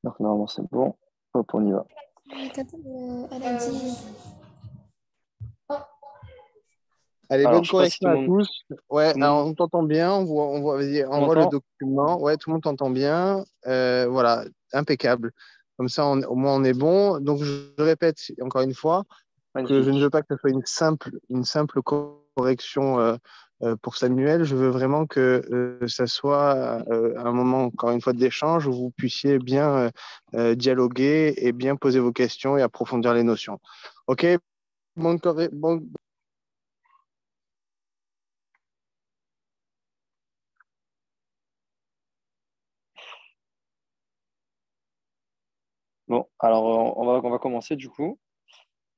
Donc normalement c'est bon. Hop, on y va. Elle a dit. Allez, Alors, bonne je sais pas si correction tout le à monde, tous. Ouais, tout le alors monde on t'entend bien, vas-y, envoie le m'entend? document. Ouais, tout le monde t'entend bien. Voilà, impeccable. Comme ça, au moins, on est bon. Donc, je répète encore une fois que je ne veux Magnifique. pas que ce soit une simple correction pour Samuel. Je veux vraiment que ça soit un moment, encore une fois, d'échange où vous puissiez bien dialoguer et bien poser vos questions et approfondir les notions. OK? Bon, Bon, alors on va commencer du coup.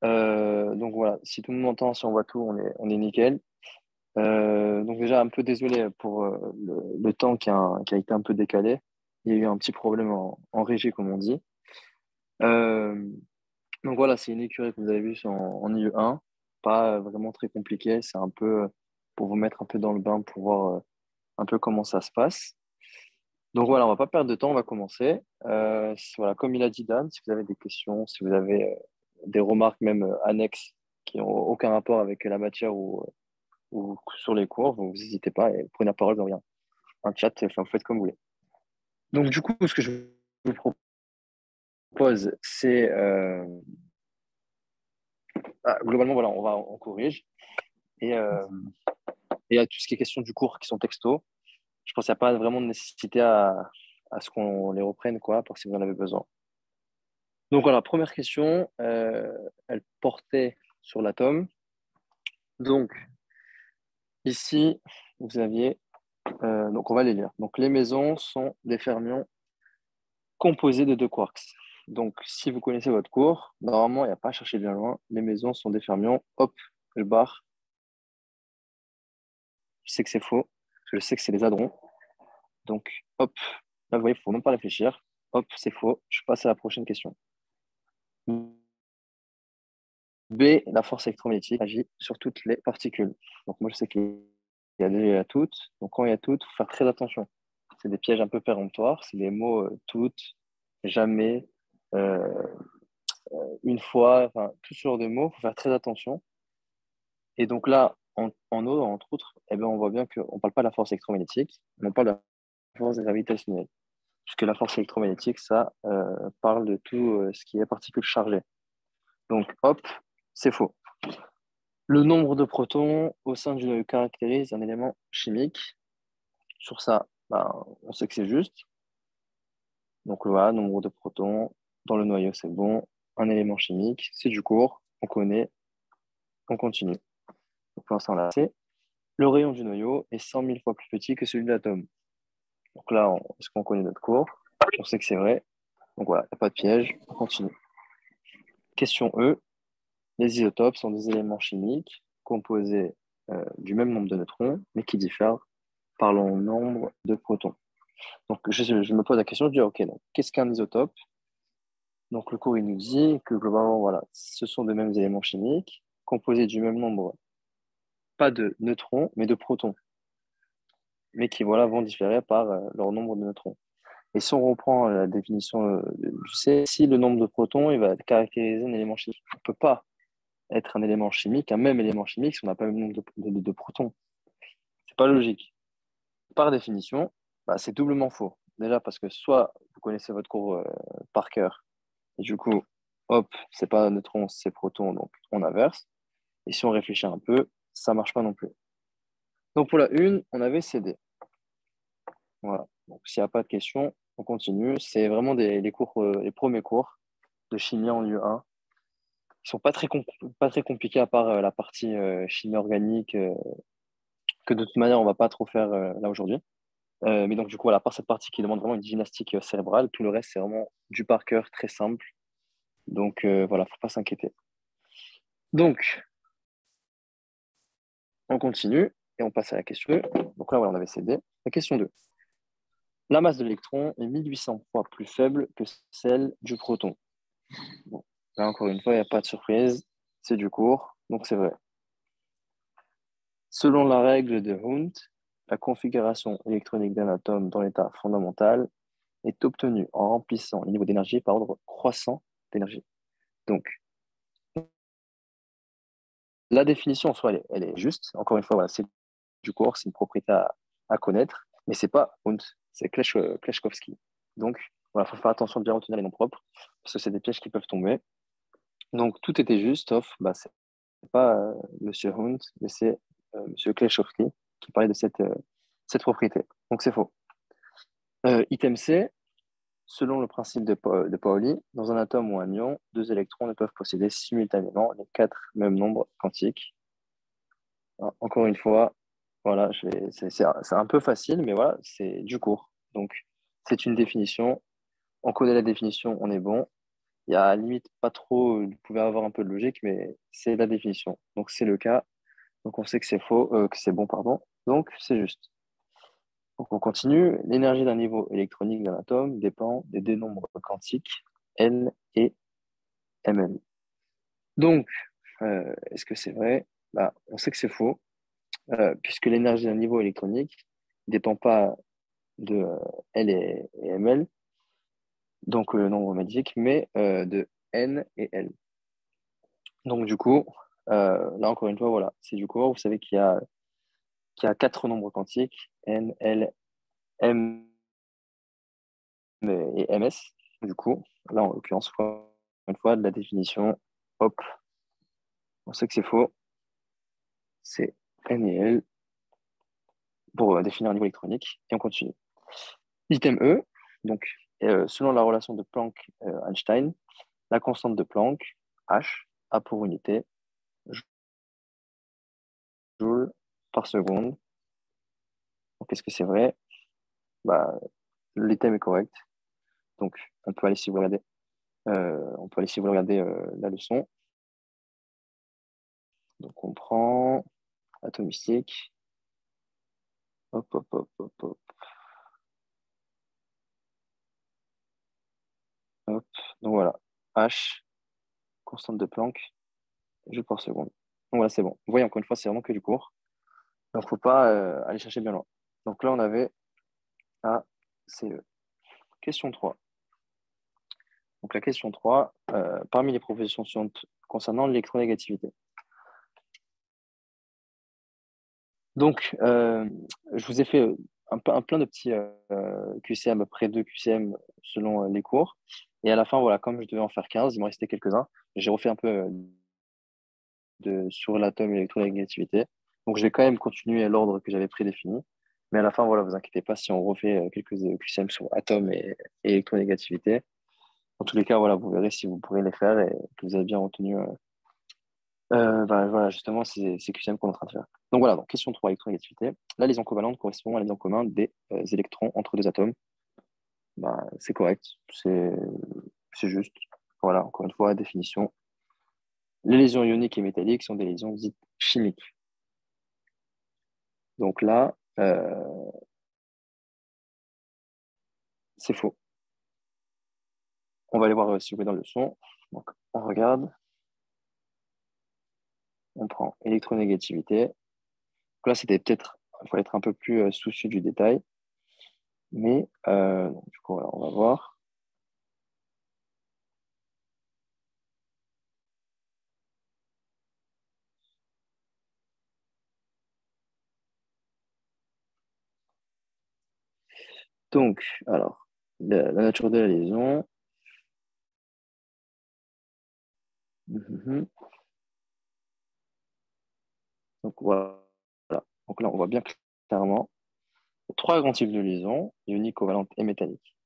Donc voilà, si tout le monde m'entend, si on voit tout, on est nickel. Donc déjà un peu désolé pour le temps qui a été un peu décalé. Il y a eu un petit problème en régie, comme on dit. Euh, donc voilà, c'est une écurie que vous avez vue en IE1. Pas vraiment très compliqué. C'est un peu pour vous mettre un peu dans le bain pour voir un peu comment ça se passe. Donc voilà, on va pas perdre de temps, on va commencer. Voilà, comme il a dit Dan, si vous avez des questions, si vous avez des remarques même annexes qui n'ont aucun rapport avec la matière ou sur les cours, vous n'hésitez pas et prenez la parole dans rien. Un chat, enfin, vous faites comme vous voulez. Donc du coup, ce que je vous propose, c'est globalement, voilà, on corrige et il y a tout ce qui est question du cours qui sont textos. Je pense qu'il n'y a pas vraiment de nécessité à ce qu'on les reprenne, quoi, pour si vous en avez besoin. Donc voilà, première question, elle portait sur l'atome. Donc ici, vous aviez, donc on va les lire. Donc les mesons sont des fermions composés de deux quarks. Donc si vous connaissez votre cours, normalement, il n'y a pas à chercher bien loin. Les mesons sont des fermions. Hop, je barre. Je sais que c'est faux. Je sais que c'est des hadrons. Donc hop, là vous voyez, il ne faut même pas réfléchir. Hop, c'est faux. Je passe à la prochaine question. B, la force électromagnétique agit sur toutes les particules. Donc moi je sais qu'il y a déjà il y a toutes. Donc quand il y a toutes, il faut faire très attention. C'est des pièges un peu péremptoires. C'est des mots toutes, jamais, euh, une fois, enfin tout ce genre de mots. Il faut faire très attention. Et donc là, en eau, entre autres, eh ben, on voit bien qu'on ne parle pas de la force électromagnétique, mais on parle de la force gravitationnelle. Puisque la force électromagnétique, ça parle de tout ce qui est particules chargées. Donc hop, c'est faux. Le nombre de protons au sein du noyau caractérise un élément chimique. Sur ça, ben, on sait que c'est juste. Donc voilà, nombre de protons dans le noyau, c'est bon. Un élément chimique, c'est du cours, on connaît, on continue. Donc pour l'instant, là, c'est le rayon du noyau est 100 000 fois plus petit que celui de l'atome. Donc là, est-ce qu'on connaît notre cours? On sait que c'est vrai. Donc voilà, il n'y a pas de piège, on continue. Question E. Les isotopes sont des éléments chimiques composés du même nombre de neutrons, mais qui diffèrent par le nombre de protons. Donc, je me pose la question, je dis, OK, donc, qu'est-ce qu'un isotope? Donc, le cours, il nous dit que globalement, voilà, ce sont des mêmes éléments chimiques, composés du même nombre, pas de neutrons, mais de protons, mais qui, voilà, vont différer par leur nombre de neutrons. Et si on reprend la définition du C, si le nombre de protons, il va caractériser un élément chimique. On ne peut pas être un élément chimique, un même élément chimique, si on n'a pas le même nombre de protons. C'est pas logique. Par définition, bah, c'est doublement faux. Déjà parce que soit vous connaissez votre cours par cœur, et du coup, hop, c'est pas neutrons, c'est protons, donc on inverse. Et si on réfléchit un peu, ça marche pas non plus. Donc pour la une, on avait CD. Voilà. Donc s'il n'y a pas de questions, on continue. C'est vraiment les cours, les premiers cours de chimie en U1. Ils sont pas très compliqués à part la partie chimie organique que de toute manière on va pas trop faire là aujourd'hui. Mais donc du coup, voilà, à part cette partie qui demande vraiment une gymnastique cérébrale, tout le reste c'est vraiment du par cœur très simple. Donc voilà, faut pas s'inquiéter. Donc on continue et on passe à la question 2. Donc là, voilà, on avait cédé. La question 2. La masse de l'électron est 1800 fois plus faible que celle du proton. Bon, là encore une fois, il n'y a pas de surprise, c'est du cours, donc c'est vrai. Selon la règle de Hund, la configuration électronique d'un atome dans l'état fondamental est obtenu en remplissant les niveaux d'énergie par ordre croissant d'énergie. Donc, la définition en soi, elle est juste. Encore une fois, voilà, c'est du cours, c'est une propriété à connaître, mais c'est pas Hund, c'est Kleshkovsky. Donc, voilà, il faut faire attention de bien retenir les noms propres, parce que c'est des pièges qui peuvent tomber. Donc, tout était juste, sauf, bah, c'est pas Monsieur Hund, mais c'est Monsieur Kleshkovsky qui parlait de cette propriété. Donc, c'est faux. Item C, selon le principe de Pauli, dans un atome ou un ion, deux électrons ne peuvent posséder simultanément les quatre mêmes nombres quantiques. Alors, encore une fois, voilà, c'est un peu facile, mais voilà, c'est du cours. Donc, c'est une définition. On connaît la définition, on est bon. Il y a limite pas trop, vous pouvez avoir un peu de logique, mais c'est la définition. Donc, c'est le cas. Donc, on sait que c'est faux, que c'est bon, pardon. Donc, c'est juste. Donc, on continue. L'énergie d'un niveau électronique d'un atome dépend des deux nombres quantiques N et Mn. Donc, est-ce que c'est vrai? Bah, on sait que c'est faux, puisque l'énergie d'un niveau électronique ne dépend pas de L et ML, donc le nombre magique, mais de N et L. Donc du coup, là encore une fois, voilà, c'est du cours. Vous savez qu'il y a quatre nombres quantiques, N, L, M et MS. Du coup, là en l'occurrence, encore une fois, de la définition, hop, on sait que c'est faux, c'est N et L pour définir un niveau électronique, et on continue. Item E, donc selon la relation de Planck-Einstein, la constante de Planck, H, a pour unité joules par seconde. Donc, est-ce que c'est vrai? Bah, l'item est correct. Donc, on peut aller si vous regardez, la leçon. Donc, on prend atomistique. Hop, hop, hop, hop, hop, hop. Donc, voilà. H, constante de Planck, joules par seconde. Donc, voilà, c'est bon. Vous voyez, encore une fois, c'est vraiment que du cours. Donc, faut pas aller chercher bien loin. Donc, là, on avait A, C, E. Question 3. Donc, la question 3, parmi les propositions suivantes concernant l'électronégativité. Donc, je vous ai fait plein de petits QCM, après 2 QCM selon les cours. Et à la fin, voilà, comme je devais en faire 15, il m'en restait quelques-uns. J'ai refait un peu sur l'atome et l'électronégativité. Donc, je vais quand même continuer à l'ordre que j'avais prédéfini. Mais à la fin, voilà, vous inquiétez pas si on refait quelques QCM sur atome et électronégativité. En tous les cas, voilà, vous verrez si vous pourrez les faire et que vous avez bien retenu bah, voilà, justement, c'est QCM qu'on est en train de faire. Donc voilà, donc question 3, électronégativité. La liaison covalente correspond à la liaison commune des électrons entre deux atomes. Bah, c'est correct, c'est juste. Voilà, encore une fois, définition. Les liaisons ioniques et métalliques sont des liaisons dites chimiques. Donc là, c'est faux. On va aller voir si vous voulez dans le leçon. Donc, on regarde, on prend électronégativité. Donc là, c'était peut-être, il faut être un peu plus soucieux du détail. Mais donc, du coup, voilà, on va voir. Donc, alors, la nature de la liaison. Mhm. Donc, voilà. Donc là, on voit bien clairement trois grands types de liaisons, ioniques, covalentes et métalliques.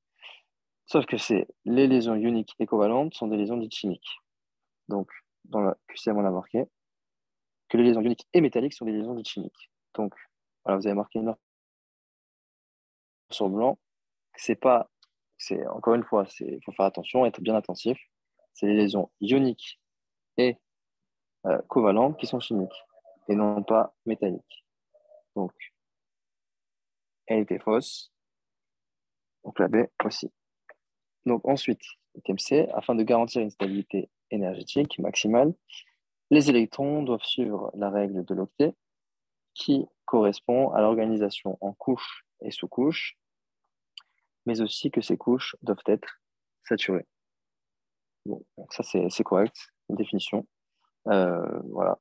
Sauf que les liaisons ioniques et covalentes sont des liaisons dites chimiques. Donc, dans la QCM, on a marqué que les liaisons ioniques et métalliques sont des liaisons dites chimiques. Donc, voilà, vous avez marqué noir sur blanc. C'est pas, encore une fois, il faut faire attention, être bien attentif. C'est les liaisons ioniques et covalentes qui sont chimiques et non pas métalliques. Donc, elle était fausse. Donc, la B aussi. Donc, ensuite, item C, afin de garantir une stabilité énergétique maximale, les électrons doivent suivre la règle de l'octet qui correspond à l'organisation en couches et sous-couches mais aussi que ces couches doivent être saturées. Bon, donc ça, c'est correct, une définition. Voilà,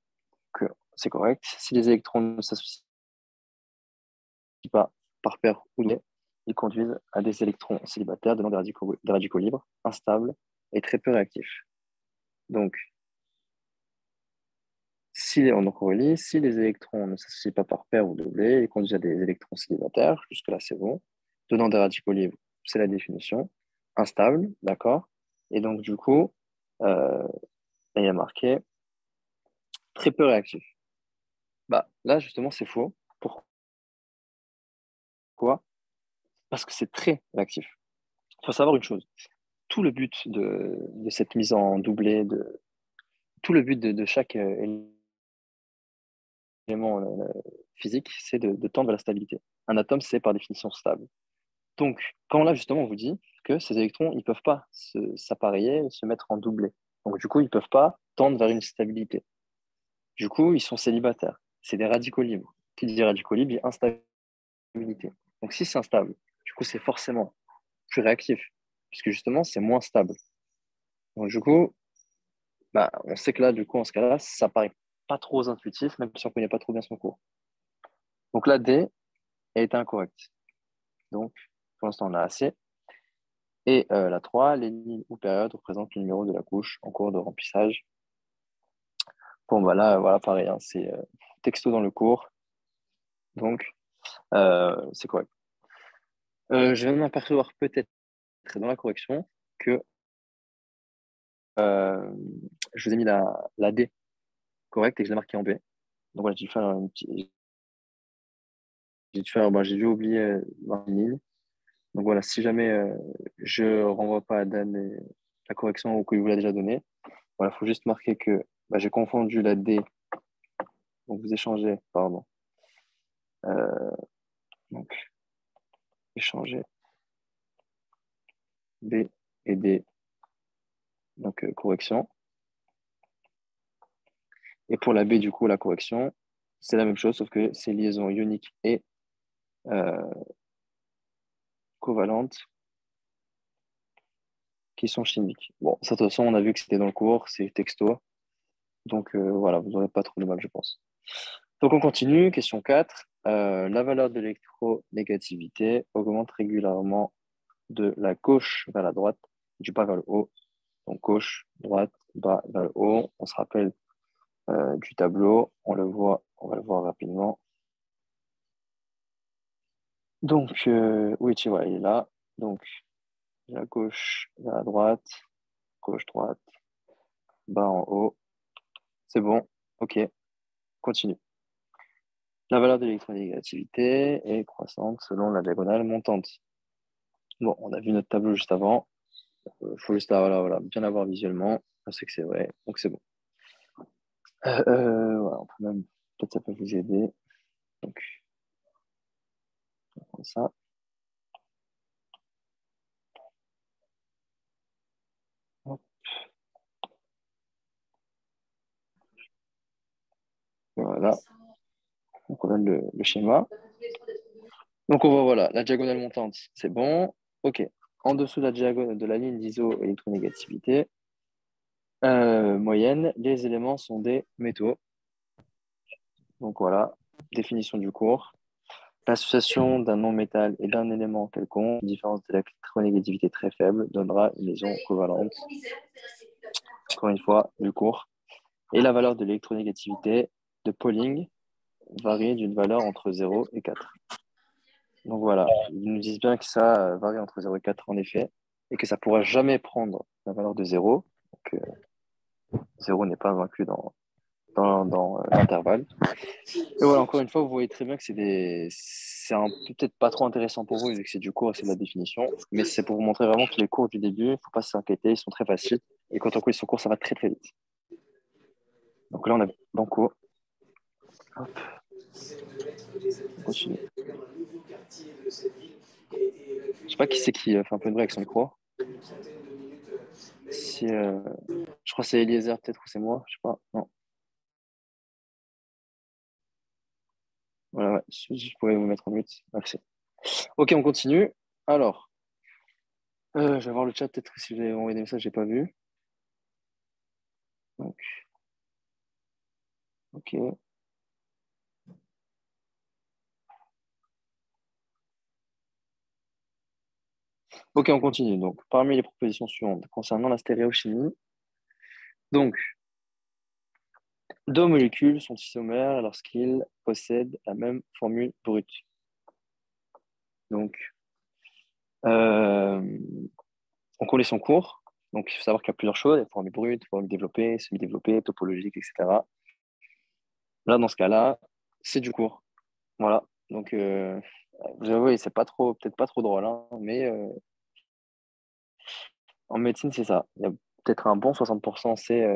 que c'est correct. Si les électrons ne s'associent pas par paire ou liés, ils conduisent à des électrons célibataires donnant des radicaux libres, instables et très peu réactifs. Donc, donc on relie, si les électrons ne s'associent pas par paire ou doublés, ils conduisent à des électrons célibataires, jusque-là c'est bon, donnant des radicaux libres, c'est la définition, instable, d'accord, et donc du coup, euh, il y a marqué très peu réactif. Bah, là, justement, c'est faux. Pourquoi? Parce que c'est très réactif. Il faut savoir une chose, tout le but de cette mise en doublé, tout le but de chaque élément physique, c'est de tendre à la stabilité. Un atome, c'est par définition stable. Donc, quand là, justement, on vous dit que ces électrons, ils ne peuvent pas s'appareiller, se mettre en doublé. Donc, du coup, ils ne peuvent pas tendre vers une stabilité. Du coup, ils sont célibataires. C'est des radicaux libres. Qui dit radicaux libres dit instabilité. Donc, si c'est instable, du coup, c'est forcément plus réactif, puisque justement, c'est moins stable. Donc, du coup, bah, on sait que là, du coup, en ce cas-là, ça paraît pas trop intuitif, même si on ne connaît pas trop bien son cours. Donc, la D est incorrecte. Donc, pour l'instant, on a assez. Et la 3, les lignes ou périodes représentent le numéro de la couche en cours de remplissage. Bon, bah là, voilà, pareil, hein, c'est texto dans le cours, donc c'est correct. Je viens de m'apercevoir peut-être dans la correction que euh, je vous ai mis la D correcte et que je l'ai marquée en B. Donc voilà, j'ai dû oublier une ligne. Donc voilà, si jamais je renvoie pas à Dan la correction ou qu'il vous l'a déjà donnée, voilà, il faut juste marquer que bah, j'ai confondu la D, donc vous échangez, pardon. Donc, échanger B et D, donc correction. Et pour la B, du coup, la correction, c'est la même chose, sauf que c'est liaisons ioniques et euh, covalentes qui sont chimiques. Bon, ça, de toute façon, on a vu que c'était dans le cours, c'est texto. Donc voilà, vous n'aurez pas trop de mal, je pense. Donc on continue, question 4. La valeur de l'électronégativité augmente régulièrement de la gauche vers la droite, du bas vers le haut. Donc gauche, droite, bas vers le haut. On se rappelle du tableau. On va le voir rapidement. Donc, oui, tu vois, il est là. Donc, de la gauche vers la droite, gauche, droite, bas en haut. C'est bon. OK, continue. La valeur de l'électronégativité est croissante selon la diagonale montante. Bon, on a vu notre tableau juste avant. Il faut juste voilà, bien l'avoir visuellement. On sait que c'est vrai, donc c'est bon. Voilà, on peut même, peut-être ça peut vous aider. Donc, on va prendre ça. Hop, voilà, donc on a le schéma. Donc on voit, voilà, la diagonale montante, c'est bon. OK. En dessous de la diagonale de la ligne d'iso-électronégativité moyenne, les éléments sont des métaux. Donc voilà, définition du cours. L'association d'un non-métal et d'un élément quelconque, une différence de l'électronégativité très faible, donnera une liaison covalente. Encore une fois, du cours. Et la valeur de l'électronégativité de Pauling varie d'une valeur entre 0 et 4. Donc voilà, ils nous disent bien que ça varie entre 0 et 4 en effet, et que ça ne pourra jamais prendre la valeur de 0. Donc 0 n'est pas inclus dans l'intervalle. Et voilà, encore une fois, vous voyez très bien que peut-être pas trop intéressant pour vous, vu que c'est du cours et c'est de la définition, mais c'est pour vous montrer vraiment que les cours du début, il ne faut pas s'inquiéter, ils sont très faciles, et quand on court, ils sont courts, ça va très très vite. Donc là, on est dans le cours. Hop. On continue. Je sais pas qui c'est qui fait un peu de bruit avec son micro. Si, je crois que c'est Eliezer peut-être ou c'est moi, je sais pas. Non. Voilà, ouais. Je pourrais vous mettre en mute. Merci. Ok, on continue. Alors, Je vais voir le chat, peut-être si j'ai envoyé des messages, j'ai pas vu. Donc, ok. Ok, on continue. Donc, parmi les propositions suivantes concernant la stéréochimie, donc, deux molécules sont isomères lorsqu'ils possèdent la même formule brute. Donc, euh, on connaît son cours. Donc, il faut savoir qu'il y a plusieurs choses, les formules brutes, formules développées, semi-développées, topologiques, etc. Là, dans ce cas-là, c'est du cours. Voilà. Donc, vous avouez, c'est pas trop, peut-être pas trop drôle, hein, mais en médecine, c'est ça. Il y a peut-être un bon 60%, c'est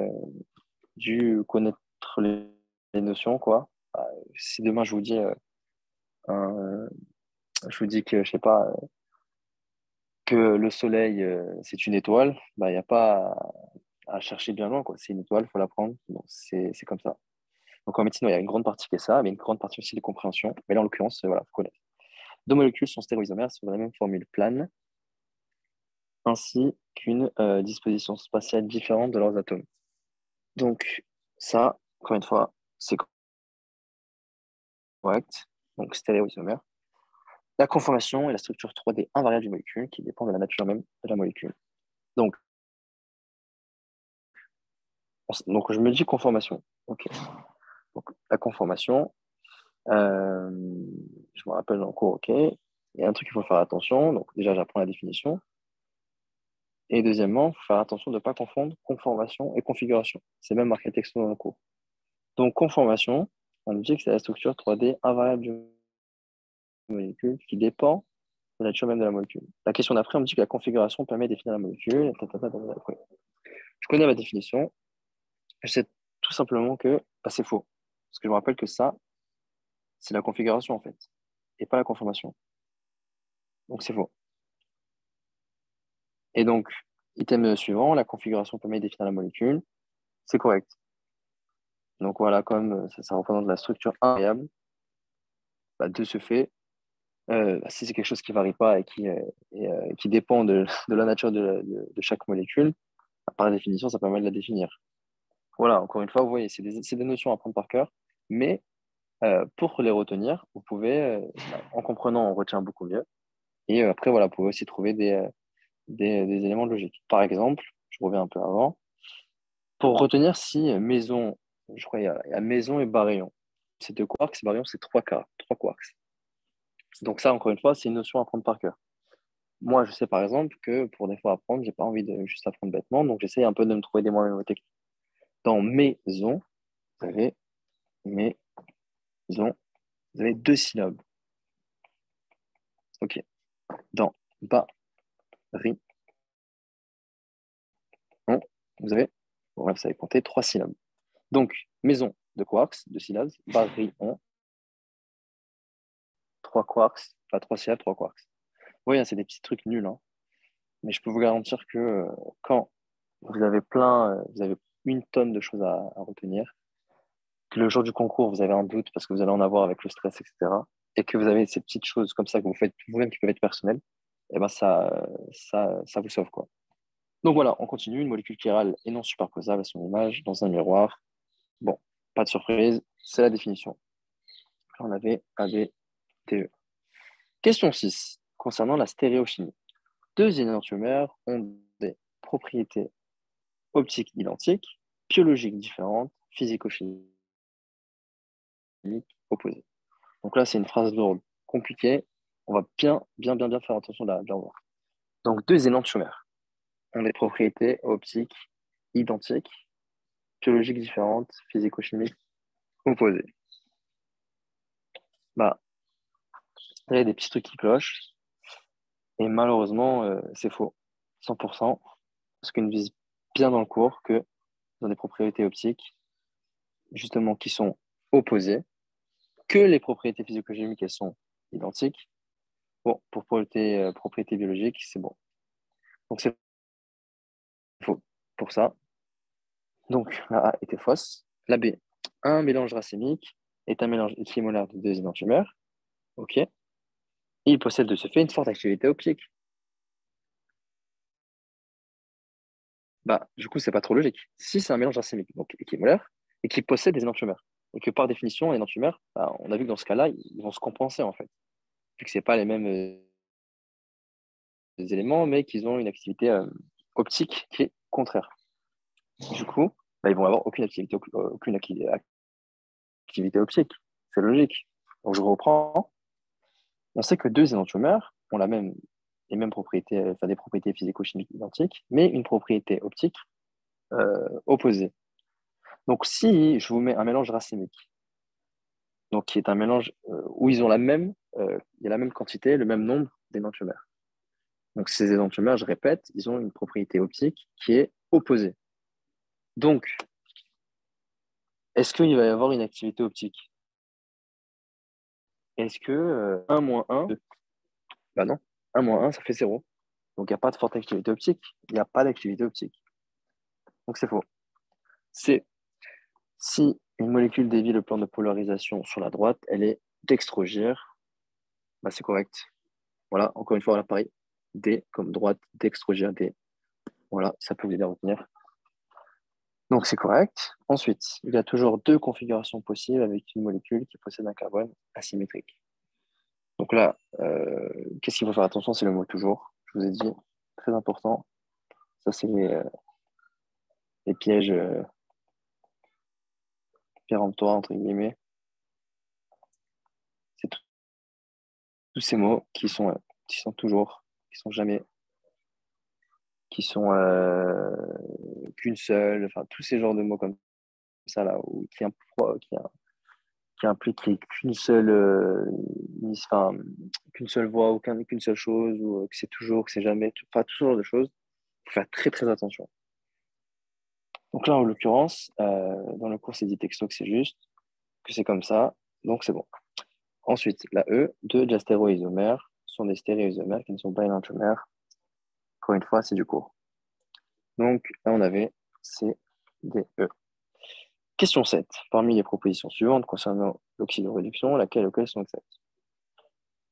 dû connaître les notions, quoi. Si demain je vous dis, un- je vous dis que, je sais pas, que le soleil, c'est une étoile, bah, il n'y a pas à chercher bien loin, quoi. C'est une étoile, il faut l'apprendre. Bon, c'est comme ça. Donc en médecine, ouais, il y a une grande partie qui est ça, mais une grande partie aussi de compréhension. Mais là, en l'occurrence, voilà, faut connaître. Deux molécules sont stéréoisomères sur la même formule plane, ainsi qu'une disposition spatiale différente de leurs atomes. Donc ça, encore une fois, c'est correct. Donc stéréoisomère. La conformation est la structure 3D invariable d'une molécule qui dépend de la nature même de la molécule. Donc, donc je me dis conformation. Ok. Donc, la conformation, euh, je me rappelle en cours, ok. Il y a un truc qu'il faut faire attention. Donc déjà, j'apprends la définition. Et deuxièmement, il faut faire attention de ne pas confondre conformation et configuration. C'est même marqué texto dans le cours. Donc, conformation, on dit que c'est la structure 3D invariable d'une molécule qui dépend de la nature même de la molécule. La question d'après, on me dit que la configuration permet de définir la molécule. Je connais ma définition. Je sais tout simplement que bah, c'est faux. Parce que je me rappelle que ça, c'est la configuration en fait, et pas la conformation. Donc c'est faux. Et donc, item suivant, la configuration permet de définir la molécule. C'est correct. Donc voilà, comme ça représente la structure invariable, bah, de ce fait, bah, si c'est quelque chose qui varie pas et qui dépend de la nature de chaque molécule, bah, par définition, ça permet de la définir. Voilà, encore une fois, vous voyez, c'est des notions à apprendre par cœur, mais pour les retenir, vous pouvez, en comprenant, on retient beaucoup mieux. Et après, voilà, vous pouvez aussi trouver des éléments de logique. Par exemple, je reviens un peu avant, pour retenir si maison, je crois il y a maison et baryon. C'est deux quarks, baryon, c'est trois quarks. Donc ça, encore une fois, c'est une notion à apprendre par cœur. Moi, je sais par exemple que pour des fois apprendre, j'ai pas envie de juste apprendre bêtement, donc j'essaie un peu de me trouver des moyens techniques. Dans maison, vous avez maison, vous avez deux syllabes. Ok. Dans baryon, vous avez, bon, bref, vous savez compter trois syllabes. Donc, maison, deux quarks, deux syllabes, baryon, trois quarks, enfin trois syllabes, trois quarks. Oui, hein, c'est des petits trucs nuls, hein. Mais je peux vous garantir que quand vous avez vous avez une tonne de choses à retenir, que le jour du concours, vous avez un doute parce que vous allez en avoir avec le stress, etc., et que vous avez ces petites choses comme ça que vous faites vous-même qui peuvent être personnelles, et ben ça vous sauve, quoi. Donc voilà, on continue. Une molécule chirale est non superposable à son image dans un miroir. Bon, pas de surprise, c'est la définition. On avait A, B, T, E. Question 6, concernant la stéréochimie. Deux énantiomères ont des propriétés optiques identiques, biologiques différentes, physico-chimiques opposées. Donc là, c'est une phrase lourde, compliquée. On va bien faire attention de la voir. Donc, deux énantiomères ont des propriétés optiques identiques, biologiques différentes, physico-chimiques opposées. Bah, il y a des petits trucs qui clochent, et malheureusement, c'est faux. 100%, parce qu'ils nous disent bien dans le cours que dans des propriétés optiques, justement, qui sont opposées, que les propriétés physico-chimiques, elles sont identiques. Bon, pour propriétés biologiques, c'est bon. Donc, c'est faux pour ça. Donc, la A était fausse. La B, un mélange racémique est un mélange équimolaire de deux énantiomères. OK. Et il possède de ce fait une forte activité optique. Bah, du coup, c'est pas trop logique. Si c'est un mélange racémique, donc équimolaire, et qui possède des énantiomères, et que par définition, les énantiomères, bah, on a vu que dans ce cas-là, ils vont se compenser en fait, vu que c'est pas les mêmes éléments, mais qu'ils ont une activité optique qui est contraire. Du coup, bah, ils vont avoir activité optique. C'est logique. Donc je reprends. On sait que deux énantiomères ont les mêmes propriétés, enfin des propriétés physico-chimiques identiques, mais une propriété optique opposée. Donc si je vous mets un mélange racémique, donc qui est un mélange où ils ont il y a la même quantité, le même nombre d'énantiomères. Donc ces énantiomères, je répète, ils ont une propriété optique qui est opposée. Donc, est-ce qu'il va y avoir une activité optique? Est-ce que 1 moins 1, bah non, 1 moins 1, ça fait 0. Donc il n'y a pas de forte activité optique, il n'y a pas d'activité optique. Donc c'est faux. C'est si une molécule dévie le plan de polarisation sur la droite, elle est dextrogire, bah c'est correct. Voilà, encore une fois, voilà, pareil. D comme droite, dextrogire D. Voilà, ça peut vous aider à retenir. Donc c'est correct. Ensuite, il y a toujours deux configurations possibles avec une molécule qui possède un carbone asymétrique. Donc là, qu'est-ce qu'il faut faire attention? C'est le mot toujours. Je vous ai dit, très important. Ça, c'est les pièges péremptoires, entre guillemets. C'est tous ces mots qui sont toujours, qui sont jamais, qui sont qu'une seule, enfin, tous ces genres de mots comme ça, là, qui implique enfin, qu'une seule voix, qu'une seule chose, ou que c'est toujours, que c'est jamais, enfin, tout ce genre de choses. Il faut faire très, très attention. Donc là, en l'occurrence, dans le cours, c'est dit texto que c'est juste, que c'est comme ça, donc c'est bon. Ensuite, la E, deux diastéréoisomères sont des stéréoisomères qui ne sont pas énantiomères. Encore une fois, c'est du cours. Donc là, on avait C, D, E. Question 7. Parmi les propositions suivantes concernant l'oxydoréduction, laquelle ou quelles sont exactes?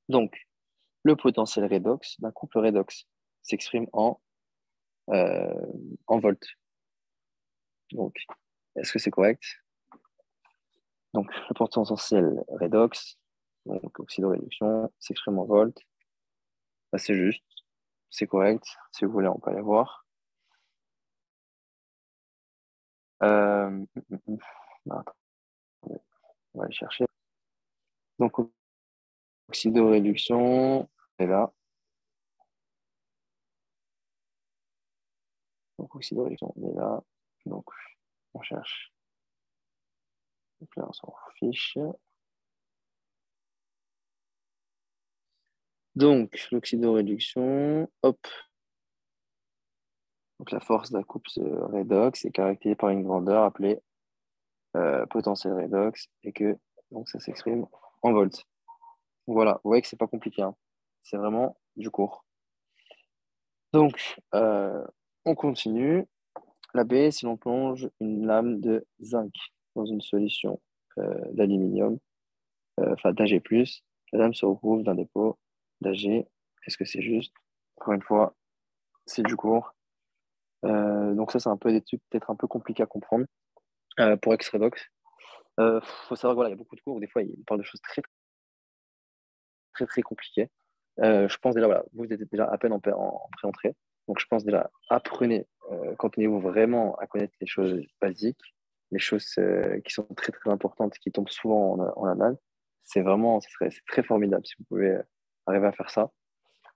Donc, le potentiel redox d'un couple redox s'exprime euh, en volts. Donc, est-ce que c'est correct? Donc, le potentiel redox, donc oxydoréduction, s'exprime en volts. Bah, c'est juste, c'est correct. Si vous voulez, on peut aller voir. Euh, non, attendez, on va aller chercher. Donc, oxydoréduction, est là. Donc, oxydoréduction, on est là. Donc, on cherche. Donc là, on s'en fiche. Donc, l'oxydoréduction, hop. Donc, la force d'un couple redox est caractérisée par une grandeur appelée potentiel redox et que donc ça s'exprime en volts. Voilà, vous voyez que c'est pas compliqué, hein. C'est vraiment du cours. Donc, on continue. La B, si l'on plonge une lame de zinc dans une solution d'aluminium, enfin d'Ag+, la lame se recouvre d'un dépôt d'Ag. Est-ce que c'est juste? Encore une fois, c'est du cours. Donc ça, c'est un peu des trucs peut-être un peu compliqués à comprendre pour X-Redox. Faut savoir que voilà, il y a beaucoup de cours où des fois, ils parlent de choses très, très, très compliquées. Je pense déjà, voilà, vous êtes déjà à peine en pré-entrée. Donc, je pense déjà, apprenez, continuez-vous vraiment à connaître les choses basiques, les choses qui sont très, très importantes, qui tombent souvent en anal. C'est très formidable si vous pouvez arriver à faire ça.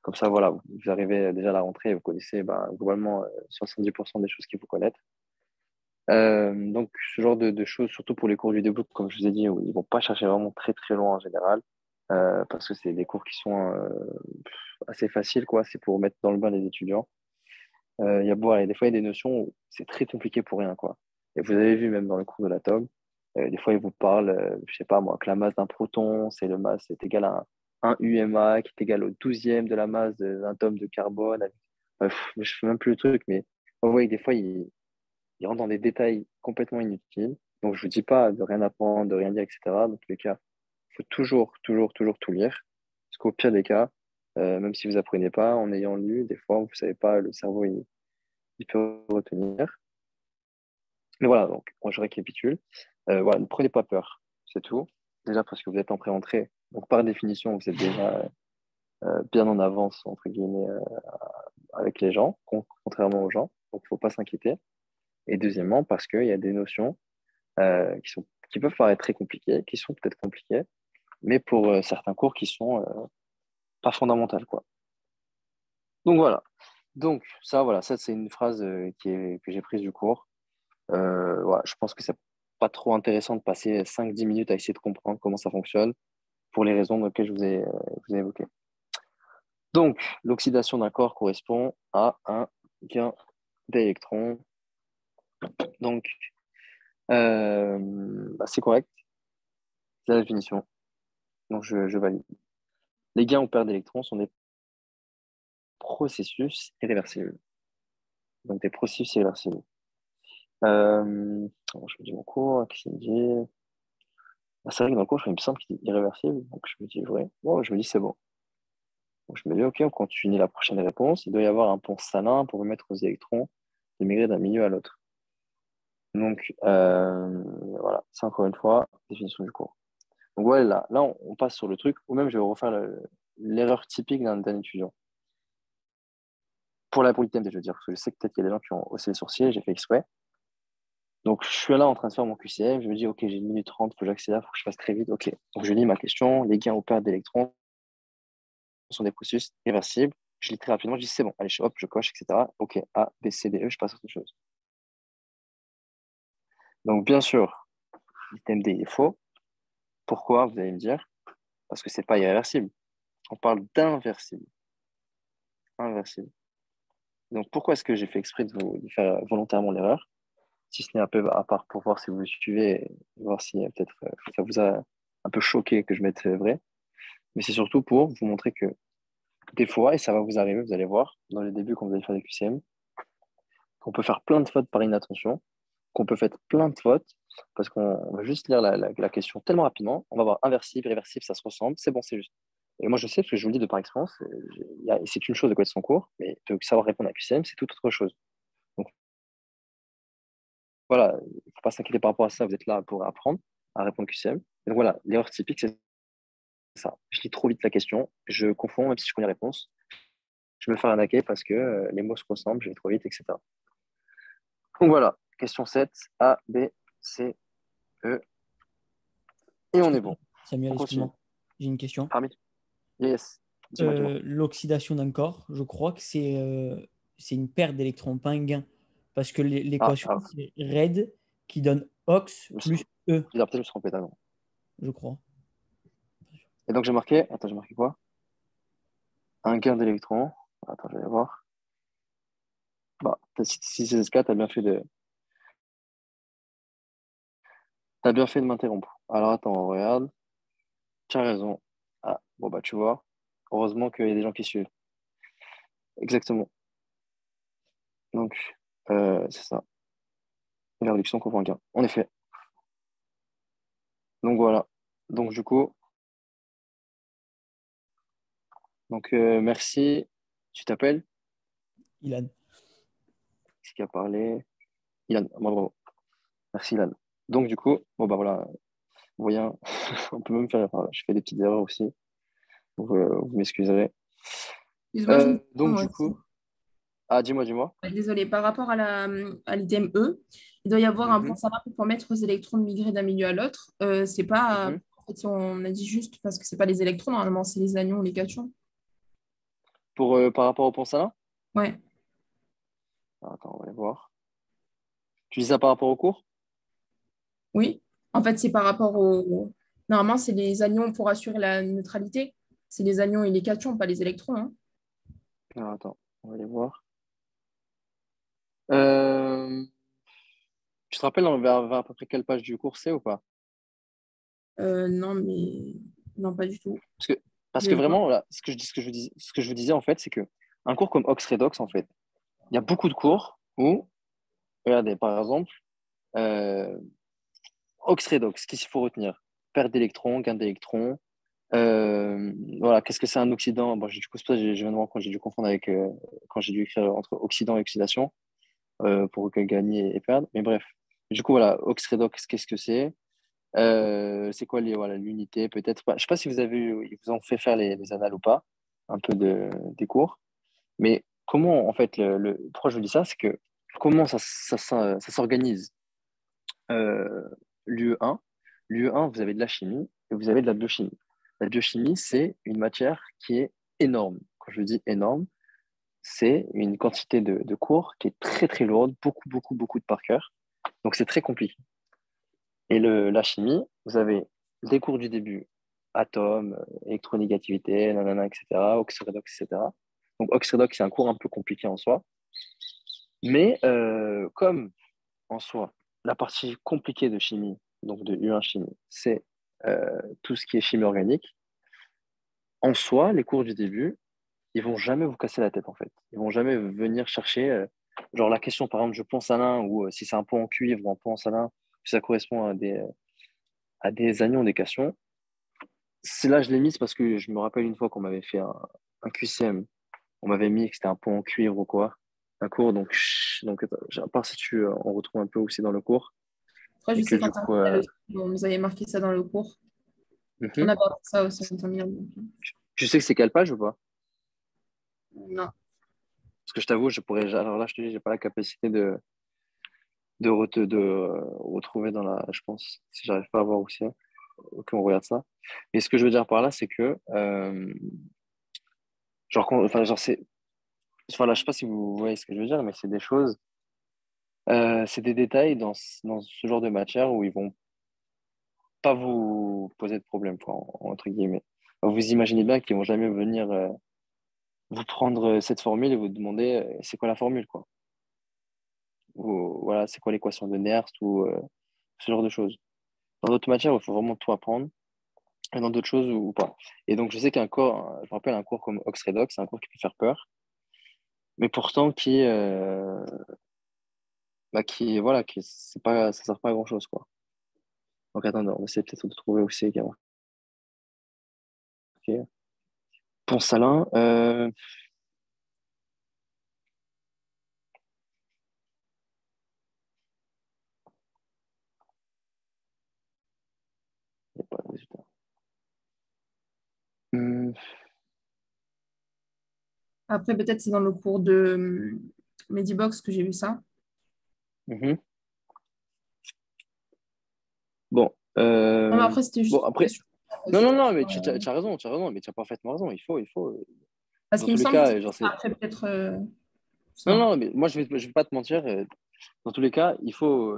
Comme ça, voilà, vous arrivez déjà à la rentrée, vous connaissez globalement 70% des choses qu'il faut connaître. Donc, ce genre de choses, surtout pour les cours du début, comme je vous ai dit, où ils vont pas chercher vraiment très très loin en général, parce que c'est des cours qui sont assez faciles, quoi. C'est pour mettre dans le bain les étudiants. Voilà, des fois, il y a des notions où c'est très compliqué pour rien, quoi. Et vous avez vu même dans le cours de l'atome, des fois, ils vous parlent, je sais pas moi, que la masse d'un proton, c'est égal à un UMA, qui est égal au 12e de la masse d'un atome de carbone. Je fais même plus le truc, mais vous voyez que des fois, il rentre dans des détails complètement inutiles. Donc, je vous dis pas de rien apprendre, de rien dire, etc. Dans tous les cas, il faut toujours, toujours, toujours tout lire. Parce qu'au pire des cas, même si vous apprenez pas, en ayant lu, des fois, vous savez pas, le cerveau, il peut retenir. Mais voilà, donc, moi, je récapitule. Voilà, ne prenez pas peur, c'est tout. Déjà parce que vous êtes en pré-entrée. Donc, par définition, vous êtes déjà bien en avance, entre guillemets, avec les gens, contrairement aux gens. Donc, il ne faut pas s'inquiéter. Et deuxièmement, parce qu'il y a des notions qui peuvent paraître très compliquées, qui sont peut-être compliquées, mais pour certains cours qui sont pas fondamentales, quoi. Donc, voilà. Donc, ça c'est une phrase que j'ai prise du cours. Voilà, je pense que c'est pas trop intéressant de passer 5-10 minutes à essayer de comprendre comment ça fonctionne pour les raisons que je vous ai évoquées. Donc, l'oxydation d'un corps correspond à un gain d'électrons. Donc, c'est correct, c'est la définition. Donc, je valide. Les gains ou pertes d'électrons sont des processus irréversibles. Donc, des processus irréversibles. Je me dis mon cours, qu'est-ce qu'il me dit? Ah, c'est vrai que dans le cours, il me semble qu'il est irréversible. Donc, je me dis, ouais. Bon, je me dis, c'est bon. Donc, je me dis, OK, on continue la prochaine réponse. Il doit y avoir un pont salin pour permettre aux électrons de migrer d'un milieu à l'autre. Donc, voilà, c'est encore une fois définition du cours. Donc, ouais, là on passe sur le truc, ou même je vais refaire l'erreur typique d'un étudiant. Pour l'item, je veux dire, parce que je sais que peut-être qu'il y a des gens qui ont haussé les sourcils, j'ai fait exprès. Donc, je suis là en train de faire mon QCM, je me dis, OK, j'ai 1 minute 30, il faut que j'accélère, il faut que je fasse très vite. OK, donc je lis ma question, les gains ou pertes d'électrons sont des processus réversibles. Je lis très rapidement, je dis, c'est bon, allez, hop, je coche, etc. OK, A, B, C, D, E, je passe à autre chose. Donc, bien sûr, l'item D est faux. Pourquoi, vous allez me dire? Parce que c'est pas irréversible. On parle d'inversible. Inversible. Donc, pourquoi est-ce que j'ai fait exprès de faire volontairement l'erreur? Si ce n'est un peu à part pour voir si vous le suivez et voir si peut-être ça vous a un peu choqué que je mette vrai. Mais c'est surtout pour vous montrer que des fois, et ça va vous arriver, vous allez voir, dans les débuts quand vous allez faire des QCM, qu'on peut faire plein de fautes par inattention, qu'on peut faire plein de fautes parce qu'on va juste lire la question tellement rapidement. On va voir inversible, réversible, ça se ressemble, c'est bon, c'est juste. Et moi, je sais, parce que je vous le dis de par expérience, c'est une chose de connaître son cours, mais de savoir répondre à QCM, c'est tout autre chose. Donc voilà, il ne faut pas s'inquiéter par rapport à ça, vous êtes là pour apprendre à répondre QCM. Et donc voilà, l'erreur typique, c'est ça. Je lis trop vite la question, je confonds, même si je connais la réponse. Je me fais arnaquer parce que les mots se ressemblent, je vais trop vite, etc. Donc voilà, question 7, A, B, C, E, et on est bon. Samuel, On continue. excuse-moi, j'ai une question. Parmi. Yes, dis-moi. L'oxydation d'un corps, je crois que c'est une perte d'électrons, pas un gain. Parce que l'équation, Alors, c'est RED qui donne ox plus E, peut-être je me suis trompé, non. je crois. Et donc j'ai marqué, attends, j'ai marqué quoi? Un gain d'électrons. Attends, je vais voir. Bah, si c'est ce cas, t'as bien fait de m'interrompre. Alors attends, on regarde. Tu as raison. Ah, bon bah tu vois. Heureusement qu'il y a des gens qui suivent. Exactement. Donc, c'est ça. La réduction comprend gain. En effet. Donc voilà. Donc du coup, merci. Tu t'appelles? Ilan. Qui a parlé? Ilan. Bravo. Merci Ilan. Donc du coup, bon bah voilà. Vous voyez, hein, on peut même faire. Enfin, je fais des petites erreurs aussi. Donc, vous m'excuserez. Excuse-moi, j'ai une question, Donc moi du aussi. coup, ah dis-moi. Désolée, par rapport à l'item E, il doit y avoir un point Mhm, savoir pour permettre aux électrons de migrer d'un milieu à l'autre. C'est pas, mhm. en fait, si on a dit juste parce que c'est pas les électrons, normalement, c'est les anions, les cations. Par rapport au Pont-Salin? Ouais, Ah, attends, on va aller voir. Tu dis ça par rapport au cours? oui. En fait, c'est par rapport au. Normalement, c'est les anions pour assurer la neutralité. C'est les anions et les cations, pas les électrons, hein. Ah, attends, on va aller voir. Euh, Tu te rappelles vers à peu près quelle page du cours c'est ou pas? Non, mais non, pas du tout. Parce que, parce Je que vais voir. vraiment, là, ce que je vous disais en fait, c'est que un cours comme Ox-Redox, en fait, il y a beaucoup de cours où, regardez, par exemple, euh, Ox-Redox, qu'est-ce qu'il faut retenir? Perte d'électrons, gain d'électrons. Voilà, qu'est-ce que c'est un oxydant? Bon, du coup, c'est pour ça que je viens de voir quand j'ai dû confondre avec quand j'ai dû écrire entre oxydant et oxydation. pour gagner et perdre. Mais bref. Du coup, voilà, Ox Redox, qu'est-ce que c'est? C'est quoi voilà, l'unité? Peut-être pas. Je sais pas si ils vous ont fait faire les annales ou pas, un peu des cours. Mais comment, en fait, pourquoi je vous dis ça, c'est que comment ça s'organise l'UE1. L'UE1, vous avez de la chimie et vous avez de la biochimie. La biochimie, c'est une matière qui est énorme. Quand je dis énorme, c'est une quantité de cours qui est très, très lourde, beaucoup, beaucoup, beaucoup de par cœur. Donc, c'est très compliqué. Et la chimie, vous avez des cours du début, atomes, électronégativité, nanana, etc., oxyredox, etc. Donc, oxyredox, c'est un cours un peu compliqué en soi. Mais comme en soi, la partie compliquée de chimie, donc de U1 chimie, c'est tout ce qui est chimie organique. En soi, les cours du début, ils vont jamais vous casser la tête en fait. Ils vont jamais venir chercher, genre la question par exemple, je pense à l'un ou si c'est un pot en cuivre ou un pot en salin, si ça correspond à des anions, des cations. C'est là je l'ai mise parce que je me rappelle une fois qu'on m'avait fait un QCM, on m'avait mis que c'était un pot en cuivre ou quoi, un cours, donc à part si on retrouve un peu aussi dans le cours. Après, je Et que sais du quand coup, on nous avait marqué ça dans le cours. On mhm. a appris ça aussi en terminale. Tu sais que c'est quelle page ou pas? Non. Parce que je t'avoue, je pourrais, alors là, je te dis, j'ai pas la capacité de retrouver dans la, je pense, si j'arrive pas à voir aussi, qu'on regarde ça. Mais ce que je veux dire par là, c'est que, enfin, genre, voilà, je sais pas si vous voyez ce que je veux dire, mais c'est des choses, c'est des détails dans ce genre de matière où ils vont pas vous poser de problème, quoi, entre guillemets. Vous imaginez bien qu'ils vont jamais venir vous prendre cette formule et vous demander c'est quoi la formule, quoi. Ou voilà, c'est quoi l'équation de Nernst ou ce genre de choses. Dans d'autres matières, il faut vraiment tout apprendre, et dans d'autres choses ou pas. Et donc, je sais qu'un cours, je me rappelle un cours comme Ox-Redox, c'est un cours qui peut faire peur, mais pourtant voilà, c'est pas, ça sert pas à grand-chose, quoi. Donc, attendez, on va essayer peut-être de trouver aussi également. Ok. Pont-Salin, y a pas de résultat. Hum, Après, peut-être c'est dans le cours de Medibox que j'ai vu ça. mhm. Bon, Non, mais après, c'était juste bon, une après, question. non, mais tu as raison, mais tu as parfaitement raison. Parce Dans qu'il me tous les semble que cas, genre, c'est. après, peut-être. Non, Non. non, mais moi, je vais pas te mentir. Dans tous les cas, il faut,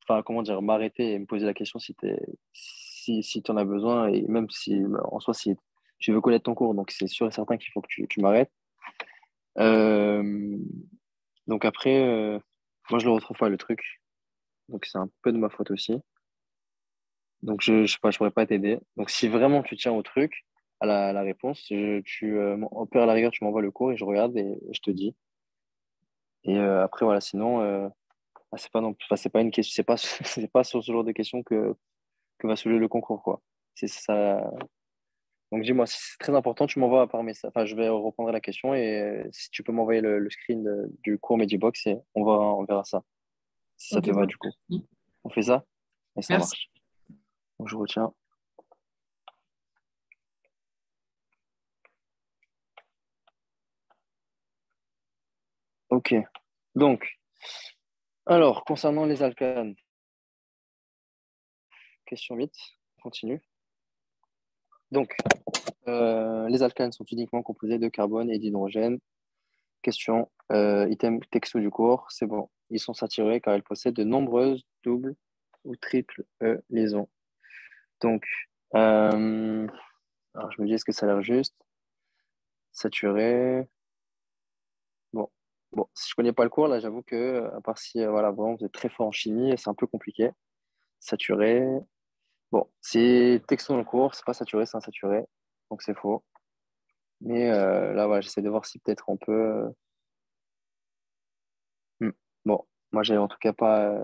enfin, comment dire, m'arrêter et me poser la question si tu en as besoin, et même si, en soi, si tu veux connaître ton cours, donc c'est sûr et certain qu'il faut que tu m'arrêtes. Euh, donc après, moi, je le retrouve pas, le truc. Donc c'est un peu de ma faute aussi. Donc je sais pas, je pourrais pas t'aider. Donc si vraiment tu tiens au truc, à la réponse, au pire à la rigueur, tu m'envoies le cours et je regarde et je te dis. Et après, voilà, sinon, c'est pas non plus, enfin, c'est pas une question, c'est pas, c'est pas sur ce genre de questions que va soulever le concours, quoi. C'est ça. Donc dis-moi, si c'est très important, tu m'envoies par message. Enfin, je vais reprendre la question et si tu peux m'envoyer le screen du cours Medibox et on verra ça. Si ça Ok, te va, bon. du coup. On fait ça et ça Merci. marche. Donc je retiens. Ok. Donc, alors, concernant les alcanes, question 8, on continue. Donc, les alcanes sont uniquement composés de carbone et d'hydrogène. Question, item texto du cours, c'est bon. Ils sont saturés car ils possèdent de nombreuses doubles ou triples liaisons. Donc, alors je me dis, est-ce que ça a l'air juste? Saturé. Bon, bon, si je connais pas le cours, là, j'avoue que, à part si, voilà, vraiment, vous êtes très fort en chimie, c'est un peu compliqué. Saturé. Bon, c'est texto dans le cours, c'est pas saturé, c'est insaturé. Donc, c'est faux. Mais là, voilà, j'essaie de voir si peut-être on peut. Hmm. Bon, moi, j'ai en tout cas pas.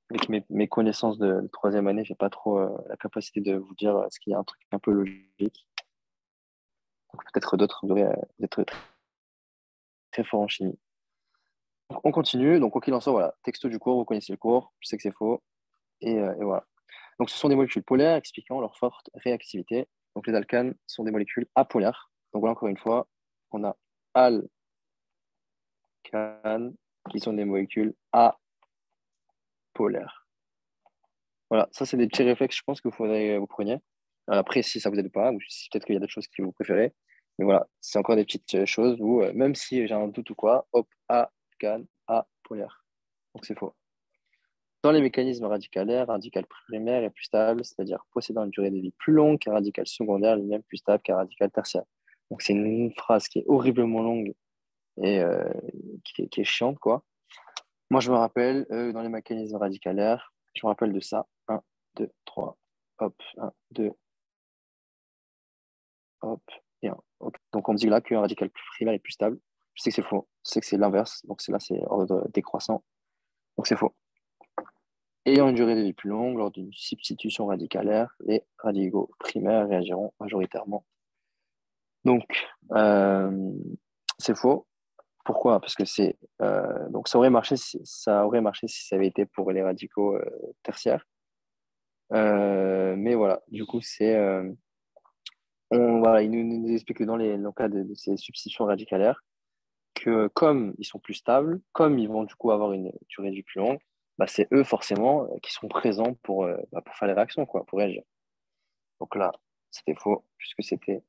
Avec mes connaissances de troisième année, j'ai pas trop la capacité de vous dire ce qu'il y a un truc un peu logique. Donc peut-être d'autres devraient être très, très forts en chimie. On continue. Donc, quoi qu'il en soit, voilà, texto du cours, vous connaissez le cours, je sais que c'est faux. Et voilà. Donc, ce sont des molécules polaires expliquant leur forte réactivité. Donc, les alcanes sont des molécules apolaires. Donc, voilà, encore une fois, on a alcanes qui sont des molécules apolaires. Voilà, ça, c'est des petits réflexes, je pense, que vous preniez. Après, si ça vous aide pas, ou si peut-être qu'il y a d'autres choses que vous préférez. Mais voilà, c'est encore des petites choses où, même si j'ai un doute ou quoi, hop, alcane, apolaire. Donc, c'est faux. Dans les mécanismes radicalaires, un radical primaire est plus stable, c'est-à-dire possédant une durée de vie plus longue qu'un radical secondaire, lui-même plus stable qu'un radical tertiaire. Donc, c'est une phrase qui est horriblement longue et qui est chiante, quoi. Moi, je me rappelle, dans les mécanismes radicalaires, je me rappelle de ça. Un, 2, 3, hop, un, 2, hop, et 1. Okay. Donc, on me dit là qu'un radical primaire est plus stable. Je sais que c'est faux. Je sais que c'est l'inverse. Donc, là, c'est ordre décroissant. Donc, c'est faux. Ayant une durée de vie plus longue, lors d'une substitution radicalaire, les radicaux primaires réagiront majoritairement. Donc, c'est faux. Pourquoi? Parce que donc ça aurait marché si ça avait été pour les radicaux tertiaires. Mais voilà, du coup, voilà, il nous explique que dans le cas de ces substitutions radicalaires, que comme ils sont plus stables, comme ils vont du coup avoir une durée de vie plus longue, bah, c'est eux forcément qui sont présents pour faire les réactions, quoi, pour réagir. Donc là, c'était faux, puisque c'était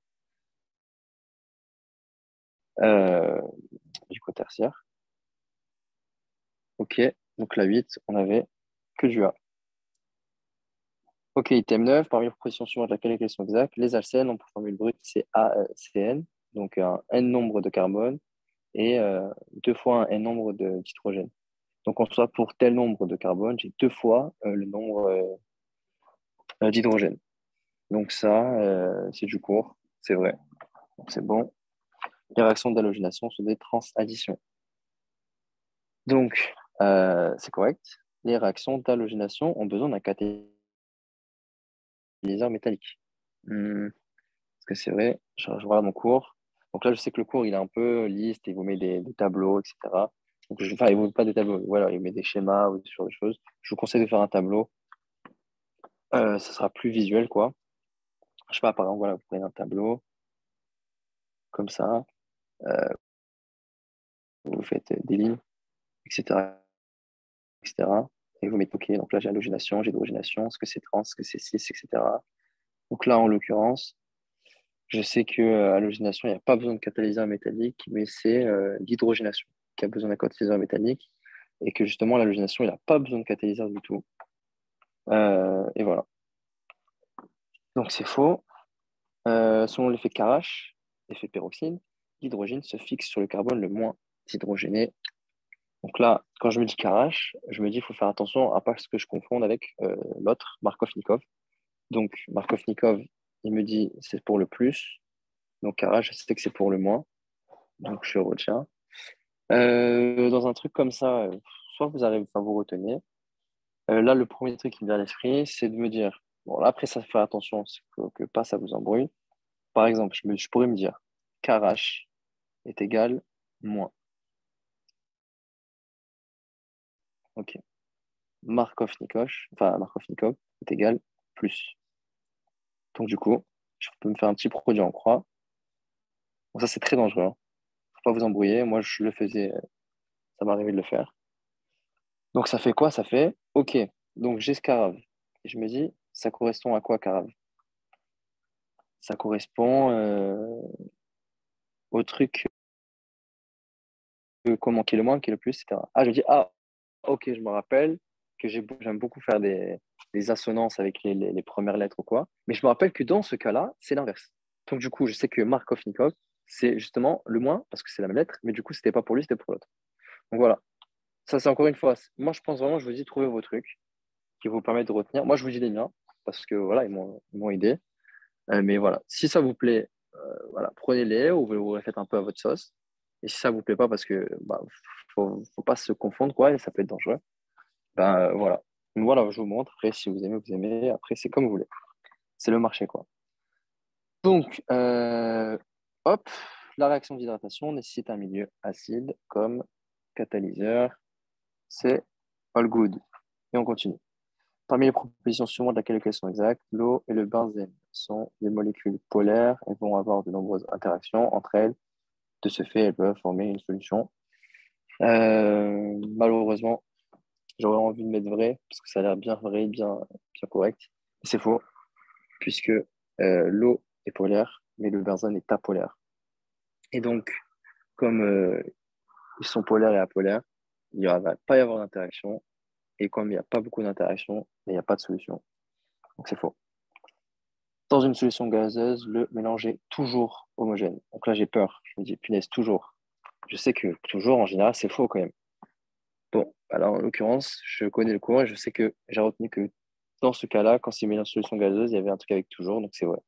euh, du coup tertiaire. Ok, donc la 8, on avait que du A. Ok, item 9, parmi les propositions suivantes, laquelle est la question exacte? Les alcènes ont pour formule brute c'est ACN, donc un n nombre de carbone et 2 fois un n nombre d'hydrogène. Donc en soit pour tel nombre de carbone, j'ai 2 fois le nombre d'hydrogène. Donc ça, c'est du cours, c'est vrai. Donc c'est bon. Les réactions d'halogénation sont des transadditions. Donc, c'est correct. Les réactions d'halogénation ont besoin d'un catalyseur métallique. Est-ce que c'est vrai? Je regarde mon cours. Donc là, je sais que le cours, il est un peu lisse, il vous met des tableaux, etc. Donc, enfin, il ne vous met pas des tableaux, voilà, il met des schémas ou ce genre de choses. Je vous conseille de faire un tableau. Ça sera plus visuel, quoi. Je sais pas, par exemple, voilà, vous prenez un tableau, comme ça, vous faites des lignes, etc., etc. Et vous mettez, OK, donc là, j'ai halogénation, j'ai hydrogénation, est-ce que c'est trans, est-ce que c'est cis, etc. Donc là, en l'occurrence, je sais qu'à halogénation, il n'y a pas besoin de catalyseur métallique, mais c'est l'hydrogénation qui a besoin d'un catalyseur métallique, et que justement, l'halogénation, il n'a pas besoin de catalyseur du tout. Et voilà. Donc c'est faux. Selon l'effet Karash, l'effet peroxyde, l'hydrogène se fixe sur le carbone le moins hydrogéné. Donc là, quand je me dis Karash, je me dis qu'il faut faire attention à pas ce que je confonde avec l'autre, Markov-Nikov. Donc Markov-Nikov, il me dit c'est pour le plus. Donc Karash, je sais que c'est pour le moins. Donc je retiens. Dans un truc comme ça, soit vous arrivez, enfin vous retenez. Là, le premier truc qui me vient à l'esprit, c'est de me dire, bon, là, après, ça fait attention que pas ça vous embrouille. Par exemple, je pourrais me dire, Karash est égal moins. Ok. Markov-Nikov est égal plus. Donc, du coup, je peux me faire un petit produit en croix. Bon, ça, c'est très dangereux, hein. Faut pas vous embrouiller. Moi, je le faisais, ça m'arrivait de le faire. Donc, ça fait quoi? Ça fait, ok, donc j'ai ce carave. Et je me dis, ça correspond à quoi, carave? Ça correspond au truc comment qui est le moins, qui est le plus, etc. Ah, je me dis, ah, ok, je me rappelle que j'aime beaucoup faire des assonances avec les premières lettres ou quoi. Mais je me rappelle que dans ce cas-là, c'est l'inverse. Donc, du coup, je sais que Markov-Nikov, c'est justement le moins, parce que c'est la même lettre, mais du coup, c'était pas pour lui, c'était pour l'autre. Donc voilà. Ça, c'est encore une fois. Moi, je pense vraiment, je vous dis, trouvez vos trucs qui vous permettent de retenir. Moi, je vous dis les miens, parce que voilà, ils m'ont aidé. Mais voilà, si ça vous plaît, voilà, prenez-les ou vous les faites un peu à votre sauce. Et si ça vous plaît pas, parce que bah, faut pas se confondre, quoi, et ça peut être dangereux, ben voilà. Donc, voilà, je vous montre. Après, si vous aimez, vous aimez. Après, c'est comme vous voulez. C'est le marché, quoi. Donc, hop, la réaction d'hydratation nécessite un milieu acide comme catalyseur, c'est all good. Et on continue. Parmi les propositions suivantes de la calculation exacte, l'eau et le benzène sont des molécules polaires. Elles vont avoir de nombreuses interactions entre elles. De ce fait, elles peuvent former une solution. Malheureusement, j'aurais envie de mettre vrai, parce que ça a l'air bien vrai, bien correct. C'est faux, puisque l'eau est polaire, mais le benzène est apolaire. Et donc, comme ils sont polaires et apolaires, il ne va pas y avoir d'interaction. Et comme il n'y a pas beaucoup d'interaction, il n'y a pas de solution. Donc, c'est faux. Dans une solution gazeuse, le mélange est toujours homogène. Donc là, j'ai peur. Je me dis, punaise, toujours. Je sais que toujours, en général, c'est faux quand même. Bon, alors en l'occurrence, je connais le cours et je sais que j'ai retenu que dans ce cas-là, quand c'est mis en solution gazeuse, il y avait un truc avec toujours, donc c'est vrai.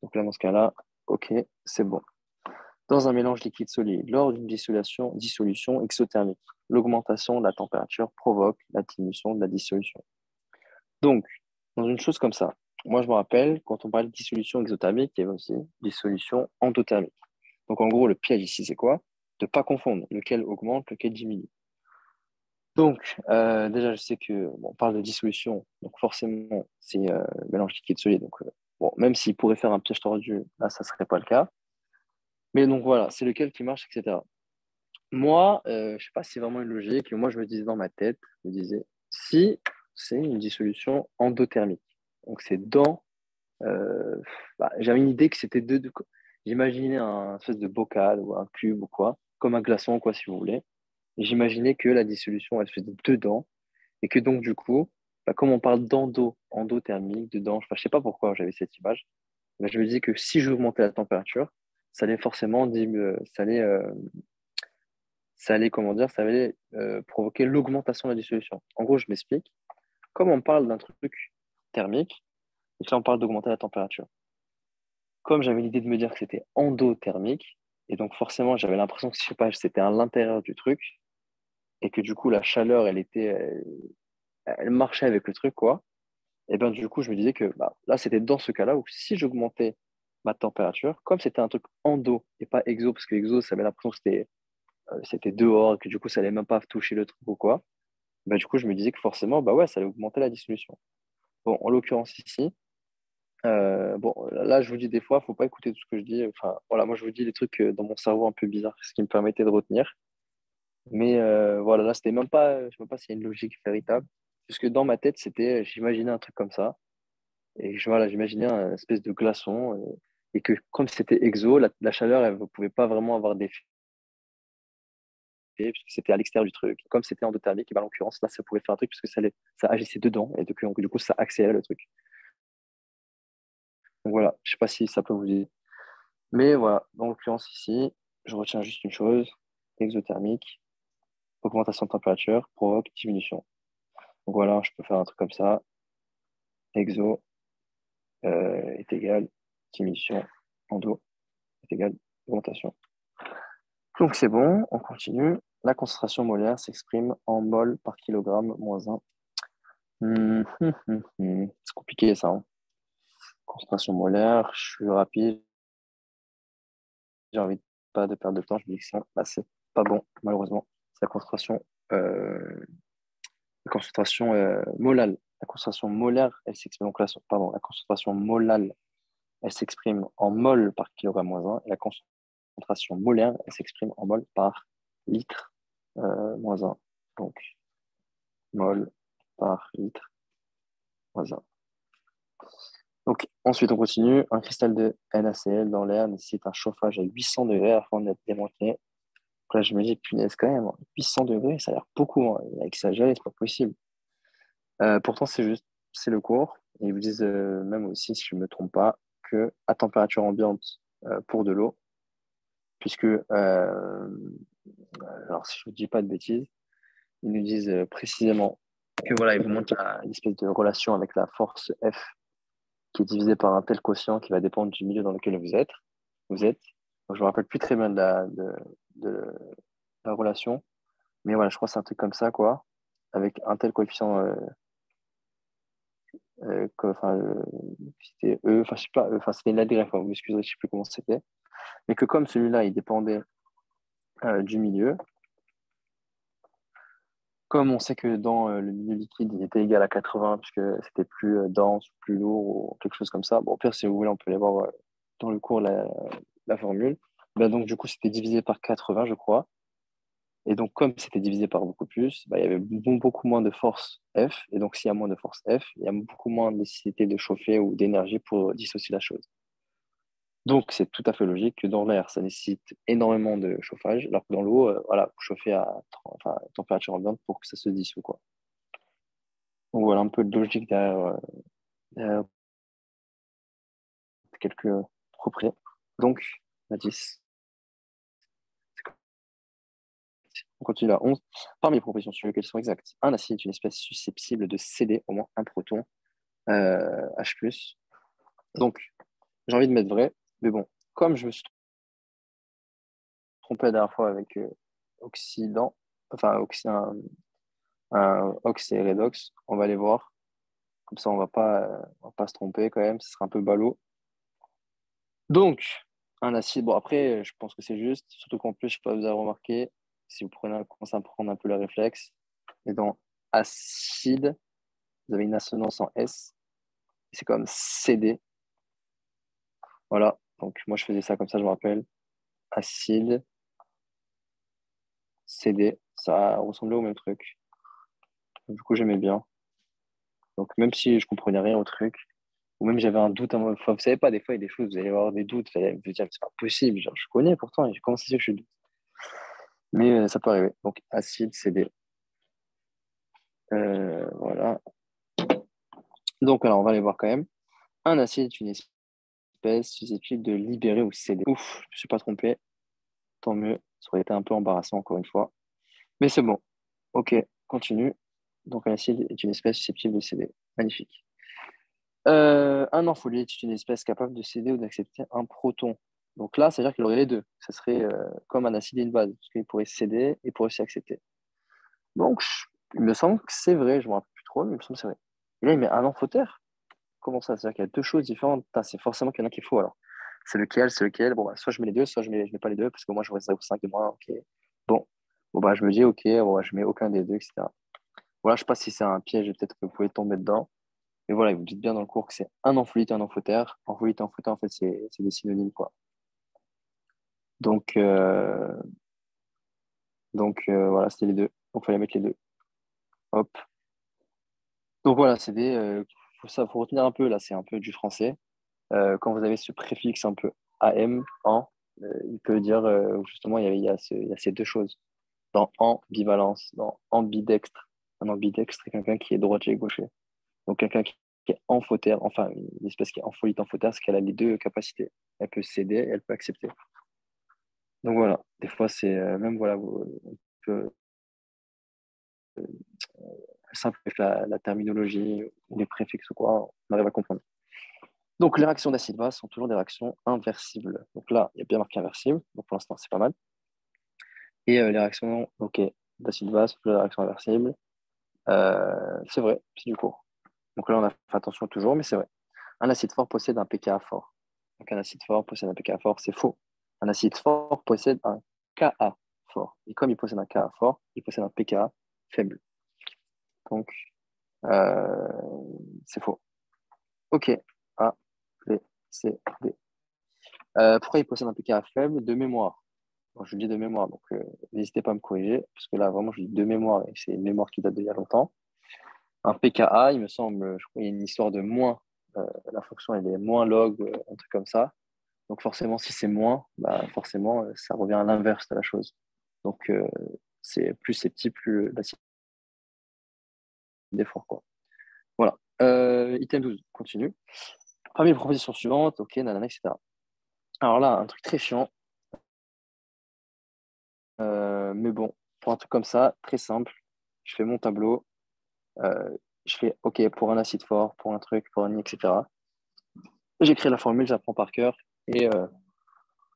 Donc là, dans ce cas-là, ok, c'est bon. Dans un mélange liquide-solide, lors d'une dissolution exothermique, l'augmentation de la température provoque la diminution de la dissolution. Donc, dans une chose comme ça, moi je me rappelle, quand on parle de dissolution exothermique, il y avait aussi dissolution endothermique. Donc en gros, le piège ici, c'est quoi? De ne pas confondre lequel augmente, lequel diminue. Donc, déjà, je sais que on parle de dissolution, donc forcément, c'est mélange liquide-solide. Donc, bon, même s'il pourrait faire un piège tordu, là, ça ne serait pas le cas. Mais donc voilà, c'est lequel qui marche, etc. Moi, je ne sais pas si c'est vraiment une logique. Moi, je me disais dans ma tête, je me disais, si c'est une dissolution endothermique, donc c'est dans. J'avais une idée que c'était j'imaginais un espèce de bocal ou un cube ou quoi, comme un glaçon, quoi, si vous voulez. Et j'imaginais que la dissolution, elle se faisait dedans. Et que donc, du coup, comme on parle endothermique, dedans, je ne sais pas pourquoi j'avais cette image, mais je me disais que si j'augmentais la température, ça allait forcément comment dire, ça allait provoquer l'augmentation de la dissolution. En gros, je m'explique. Comme on parle d'un truc thermique, et que là, on parle d'augmenter la température. Comme j'avais l'idée de me dire que c'était endothermique, et donc forcément, j'avais l'impression que, je sais pas, c'était à l'intérieur du truc, et que du coup, la chaleur, elle marchait avec le truc, quoi. Et bien, du coup, je me disais que là, c'était dans ce cas-là où si j'augmentais ma température, comme c'était un truc endo et pas exo, parce que exo, ça avait l'impression que c'était dehors, et que du coup, ça allait même pas toucher le truc ou quoi, ben, du coup, je me disais que forcément, bah ouais, ça allait augmenter la dissolution. Bon, en l'occurrence ici, bon, là, je vous dis des fois, faut pas écouter tout ce que je dis. Enfin, voilà, moi, je vous dis des trucs dans mon cerveau un peu bizarres, ce qui me permettait de retenir. Mais voilà, là, c'était même pas, je sais même pas s'il y a une logique véritable. Puisque dans ma tête, j'imaginais un truc comme ça. Et voilà, j'imaginais un espèce de glaçon. Et que comme c'était exo, la chaleur, elle ne pouvait pas vraiment avoir d'effet, puisque c'était à l'extérieur du truc. Comme c'était endothermique, et ben, en l'occurrence, là, ça pouvait faire un truc, puisque ça agissait dedans. Et donc, du coup, ça accélérait le truc. Donc voilà, je sais pas si ça peut vous aider. Mais voilà, dans l'occurrence ici, je retiens juste une chose, exothermique, augmentation de température provoque diminution. Donc voilà, je peux faire un truc comme ça. Exo est égal diminution, endo est égal augmentation. Donc c'est bon, on continue. La concentration molaire s'exprime en mol par kilogramme moins 1. C'est compliqué ça, hein. Concentration molaire, je suis rapide, j'ai envie pas de perdre de temps, je me dis que c'est pas bon, malheureusement. C'est la concentration molale. La concentration molaire, elle s'exprime, donc pardon, la concentration molale, elle s'exprime en mol par kilogramme moins 1, et la concentration molaire, elle s'exprime en mol par litre moins 1. Donc, mol par litre moins 1. Donc, ensuite, on continue. Un cristal de NaCl dans l'air nécessite un chauffage à 800 degrés afin d'être démantelé. Donc là, je me dis, punaise, quand même, 800 degrés, ça a l'air beaucoup, hein. Il a exagéré, c'est pas possible. Pourtant, c'est le cours. Et ils vous disent, même aussi, si je ne me trompe pas, que à température ambiante pour de l'eau, puisque, alors si je ne dis pas de bêtises, ils nous disent précisément que voilà, ils vous montrent une espèce de relation avec la force F qui est divisée par un tel quotient qui va dépendre du milieu dans lequel vous êtes. Donc, je ne me rappelle plus très bien de la relation, mais voilà, je crois que c'est un truc comme ça, quoi, avec un tel coefficient. Enfin, c'était E, enfin, je sais pas, enfin, c'était une lettre grecque, vous m'excuserez, je sais plus comment c'était, mais que comme celui-là, il dépendait du milieu, comme on sait que dans le milieu liquide, il était égal à 80, puisque c'était plus dense, plus lourd, ou quelque chose comme ça. Bon, au pire, si vous voulez, on peut aller voir dans le cours la formule. Ben, donc, du coup, c'était divisé par 80, je crois. Et donc, comme c'était divisé par beaucoup plus, bah, il y avait beaucoup moins de force F. Et donc, s'il y a moins de force F, il y a beaucoup moins de nécessité de chauffer ou d'énergie pour dissocier la chose. Donc, c'est tout à fait logique que dans l'air, ça nécessite énormément de chauffage, alors que dans l'eau, voilà, vous chauffez à température ambiante pour que ça se dissout, quoi. Donc, voilà un peu de logique derrière quelques propriétés. Donc, Mathis, on continue à 11. Parmi les propositions sur lesquelles sont exactes, un acide est une espèce susceptible de céder au moins un proton H+. Donc, j'ai envie de mettre vrai, mais bon, comme je me suis trompé la dernière fois avec Occident, enfin, un ox et redox, on va aller voir. Comme ça, on va pas se tromper quand même, ce sera un peu ballot. Donc, un acide, bon après, je pense que c'est juste, surtout qu'en plus, je sais pas, vous avez remarqué, si vous commencez à prendre un peu le réflexe, et dans acide, vous avez une assonance en S, c'est comme CD. Voilà, donc moi je faisais ça comme ça, je me rappelle. Acide, CD, ça ressemblait au même truc. Du coup, j'aimais bien. Donc, même si je comprenais rien au truc, ou même j'avais un doute, enfin, vous savez pas, des fois, il y a des choses, vous allez avoir des doutes, vous allez me dire, c'est pas possible, genre, je connais pourtant, et comment ça se fait que je doute. Mais ça peut arriver. Donc, acide, CD. Voilà. Donc, alors, on va aller voir quand même. Un acide est une espèce susceptible de libérer ou céder. Ouf, je me suis pas trompé. Tant mieux. Ça aurait été un peu embarrassant, encore une fois. Mais c'est bon. Ok, continue. Donc, un acide est une espèce susceptible de céder. Magnifique. Un ampholyte est une espèce capable de céder ou d'accepter un proton. Donc là, c'est-à-dire qu'il aurait les deux. Ça serait comme un acide et une base, parce qu'il pourrait céder et pourrait aussi accepter. Donc, il me semble que c'est vrai, je ne me rappelle plus trop, mais il me semble que c'est vrai. Et là, il met un amphotère. Comment ça? C'est-à-dire qu'il y a deux choses différentes. Putain, c'est forcément qu'il y en a qui est faux alors. C'est lequel, c'est lequel. Bon, bah, soit je mets les deux, soit je mets pas les deux, parce que moi, j'aurais 0,5 de moins. Ok. Bon. Bon, bah, je me dis, ok, bon, bah, je mets aucun des deux, etc. Voilà, je sais pas si c'est un piège, peut-être que vous pouvez tomber dedans. Mais voilà, vous dites bien dans le cours que c'est un ampholyte et un amphotère. Ampholyte et amphotère, en fait, c'est des synonymes, quoi. Donc, voilà, c'était les deux. Donc, il fallait mettre les deux. Hop. Donc, voilà, c'est des. Faut retenir un peu, là, c'est un peu du français. Quand vous avez ce préfixe un peu am, en, il peut dire, justement, il y a ces deux choses. Dans ambivalence, dans ambidextre. Un ambidextre, c'est quelqu'un qui est droitier et gaucher. Donc, quelqu'un qui est amphotère, enfin, une espèce qui est ampholyte amphotère, c'est qu'elle a les deux capacités. Elle peut céder et elle peut accepter. Donc voilà, des fois, c'est même voilà, on peut simplifier la terminologie, les préfixes ou quoi, on arrive à comprendre. Donc les réactions d'acide base sont toujours des réactions inversibles. Donc là, il y a bien marqué inversible, donc pour l'instant, c'est pas mal. Et les réactions d'acide base, sont toujours des réactions inversibles. C'est vrai, c'est du cours. Donc là, on a fait attention toujours, mais c'est vrai. Un acide fort possède un pKa fort. Donc un acide fort possède un pKa fort, c'est faux. Un acide fort possède un Ka fort. Et comme il possède un Ka fort, il possède un pKa faible. Donc, euh, c'est faux. Ok. A, B, C, D. Pourquoi il possède un pKa faible? De mémoire. Bon, je le dis de mémoire, donc n'hésitez pas à me corriger, parce que là, vraiment, je dis de mémoire, et c'est une mémoire qui date d'il y a longtemps. Un pKa, il me semble, je crois qu'il y a une histoire de moins. La fonction, elle est moins log, un truc comme ça. Donc forcément, si c'est moins, bah forcément, ça revient à l'inverse de la chose. Donc plus c'est petit, plus l'acide est fort, quoi. Voilà. Item 12, continue. Parmi les propositions suivantes, ok, nanana, etc. Alors là, un truc très chiant. Mais bon, pour un truc comme ça, très simple, je fais mon tableau. euh, je fais OK pour un acide fort, pour un truc, pour un I, etc. J'écris la formule, j'apprends par cœur et il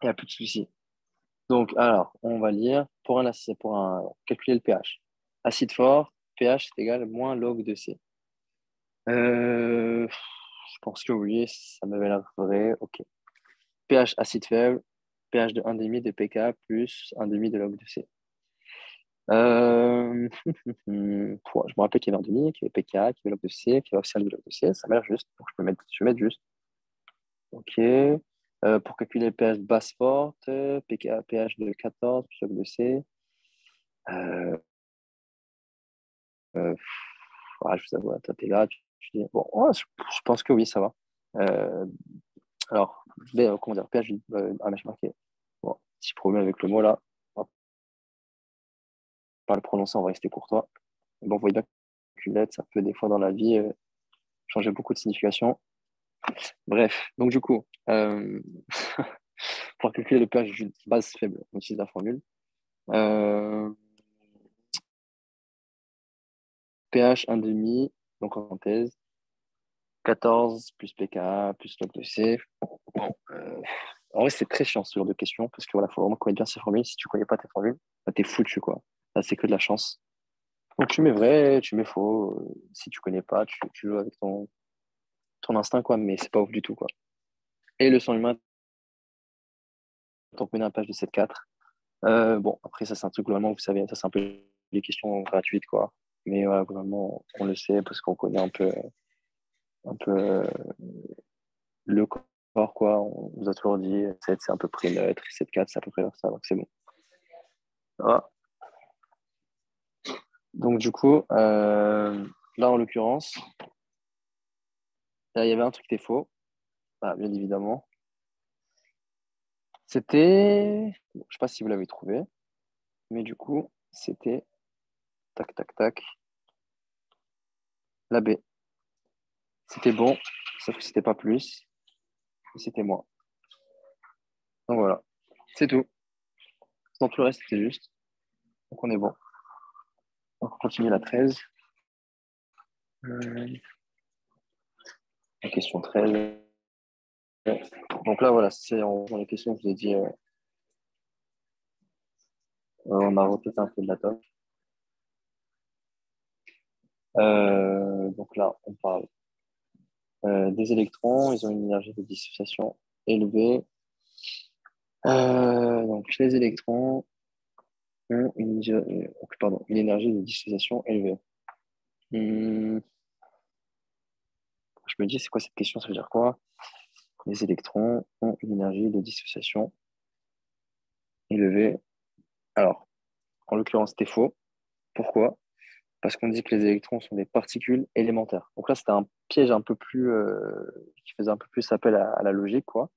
n'y a plus de soucis. Donc, alors, on va lire calculer le pH. Acide fort, pH est égal à moins log de C. Je pense que oui, ça m'avait l'air vrai. OK. pH acide faible, pH de 1,5 de pK plus 1,5 de log de C. Je me rappelle qu'il y avait un demi, qu'il y avait PK, qu'il y avait log de C, qu'il y avait officiel de log de C. Ça m'a l'air juste. Donc, je vais mettre juste. OK. Pour calculer le pH basse forte, PK, pH de 14, plus log de C. Euh, euh, je vous avoue, toi, t'es là, tu dis, bon, ouais, je pense que oui, ça va. Euh, alors, comment dire, pH, j'ai marqué. Bon, petit problème avec le mot là. On va pas le prononcer, on va rester courtois. Bon, vous voyez bien qu'une lettre, ça peut des fois dans la vie changer beaucoup de signification. Bref, donc du coup, pour calculer le pH d'une base faible, on utilise la formule. Euh, pH 1,5, donc en parenthèse, 14 plus pK plus log de C. Bon, en vrai, c'est très chiant ce genre de questions parce que voilà, faut vraiment connaître bien ces formules. Si tu connais pas tes formules, bah, t'es foutu quoi. Là, c'est que de la chance. Donc tu mets vrai, tu mets faux. Si tu connais pas, tu joues avec ton instinct quoi, mais c'est pas ouf du tout quoi. Et le sang humain, on connaît un pH de 7,4. Bon, après ça c'est un truc globalement, vous savez, ça c'est un peu des questions gratuites quoi. Mais voilà, globalement, on le sait parce qu'on connaît un peu le corps quoi. On nous a toujours dit 7 c'est à peu près neutre, 7,4 c'est à peu près ça, donc c'est bon. Ah. Donc du coup, là en l'occurrence, là, il y avait un truc qui était faux, ah, bien évidemment. C'était, bon, je sais pas si vous l'avez trouvé, mais du coup, c'était tac tac tac, la B. C'était bon, sauf que c'était pas plus, et c'était moins. Donc voilà, c'est tout. Dans tout le reste, c'était juste. Donc on est bon. Donc on continue la 13. La question 13. Donc là, voilà, c'est en les questions que je vous ai dit, on a répété un peu de l'atome. Donc là, on parle des électrons, ils ont une énergie de dissociation élevée. Donc les électrons ont une énergie de dissociation élevée. Hmm, je me dis, c'est quoi cette question? Ça veut dire quoi? Les électrons ont une énergie de dissociation élevée. Alors, en l'occurrence, c'était faux. Pourquoi? Parce qu'on dit que les électrons sont des particules élémentaires. Donc là, c'était un piège un peu plus, qui faisait un peu plus appel à la logique, quoi.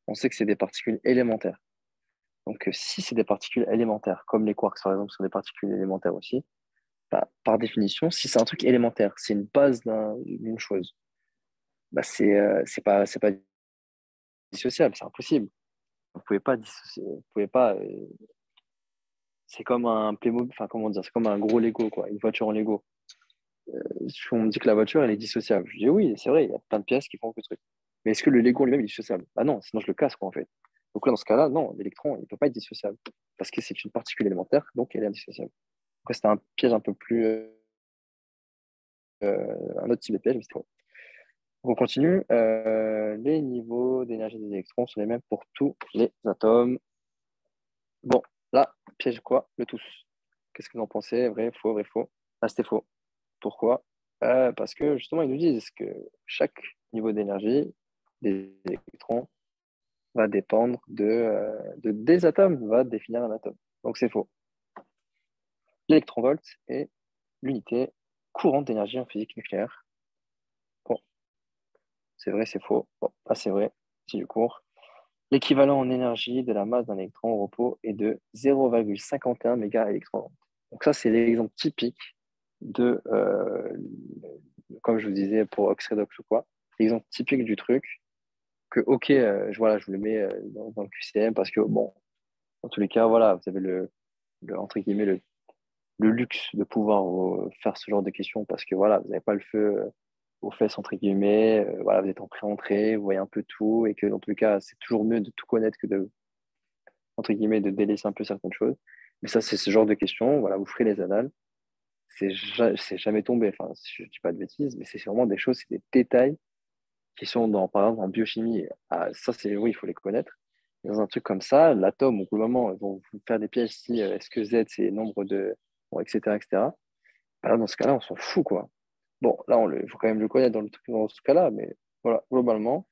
On sait que c'est des particules élémentaires. Donc, si c'est des particules élémentaires, comme les quarks, par exemple, sont des particules élémentaires aussi, bah, par définition, si c'est un truc élémentaire, c'est une base d'une chose, bah, c'est pas dissociable, c'est impossible. Vous pouvez pas dissocier, vous pouvez pas. C'est comme un Playmobil, enfin, comment dire, c'est comme un gros Lego, quoi, une voiture en Lego. On me dit que la voiture, elle est dissociable. Je dis oui, c'est vrai, il y a plein de pièces qui font que le truc. Mais est-ce que le Lego lui-même est dissociable? Bah non, sinon je le casse, quoi, en fait. Donc là, dans ce cas-là, non, l'électron, il ne peut pas être dissociable. Parce que c'est une particule élémentaire, donc elle est indissociable. Après, c'était un piège un peu plus. Un autre type de piège, mais c'était bon. On continue. Les niveaux d'énergie des électrons sont les mêmes pour tous les atomes. Bon, là, piège quoi? Le tous. Qu'est-ce que vous en pensez? Vrai, faux, vrai, faux? Ah, c'était faux. Pourquoi? Parce que justement, ils nous disent que chaque niveau d'énergie des électrons va dépendre des atomes, va définir un atome. Donc c'est faux. L'électronvolt est l'unité courante d'énergie en physique nucléaire. Bon, c'est vrai, c'est faux. Bon, là c'est vrai, si je cours. L'équivalent en énergie de la masse d'un électron au repos est de 0,51 mégaélectronvolts. Donc ça, c'est l'exemple typique de, comme je vous disais pour Oxredox ou quoi, l'exemple typique du truc que, ok, voilà, je vous le mets dans le QCM parce que, bon, dans tous les cas, voilà, vous avez entre guillemets, le luxe de pouvoir faire ce genre de questions parce que, voilà, vous n'avez pas le feu aux fesses, entre guillemets, voilà, vous êtes en pré-entrée, vous voyez un peu tout et que, dans tous les cas, c'est toujours mieux de tout connaître que de, entre guillemets, de délaisser un peu certaines choses. Mais ça, c'est ce genre de questions, voilà, vous ferez les annales. C'est jamais tombé, enfin, si je ne dis pas de bêtises, mais c'est vraiment des choses, c'est des détails qui sont par exemple, en biochimie. Ah, ça, oui, il faut les connaître. Dans un truc comme ça, l'atome, au bout d'un moment, ils vont vous faire des pièges si est-ce que Z, c'est nombre bon, etc., etc. Bah là, dans ce cas-là, on s'en fout, quoi. Bon, là, il faut quand même le connaître dans ce cas-là, mais voilà, globalement.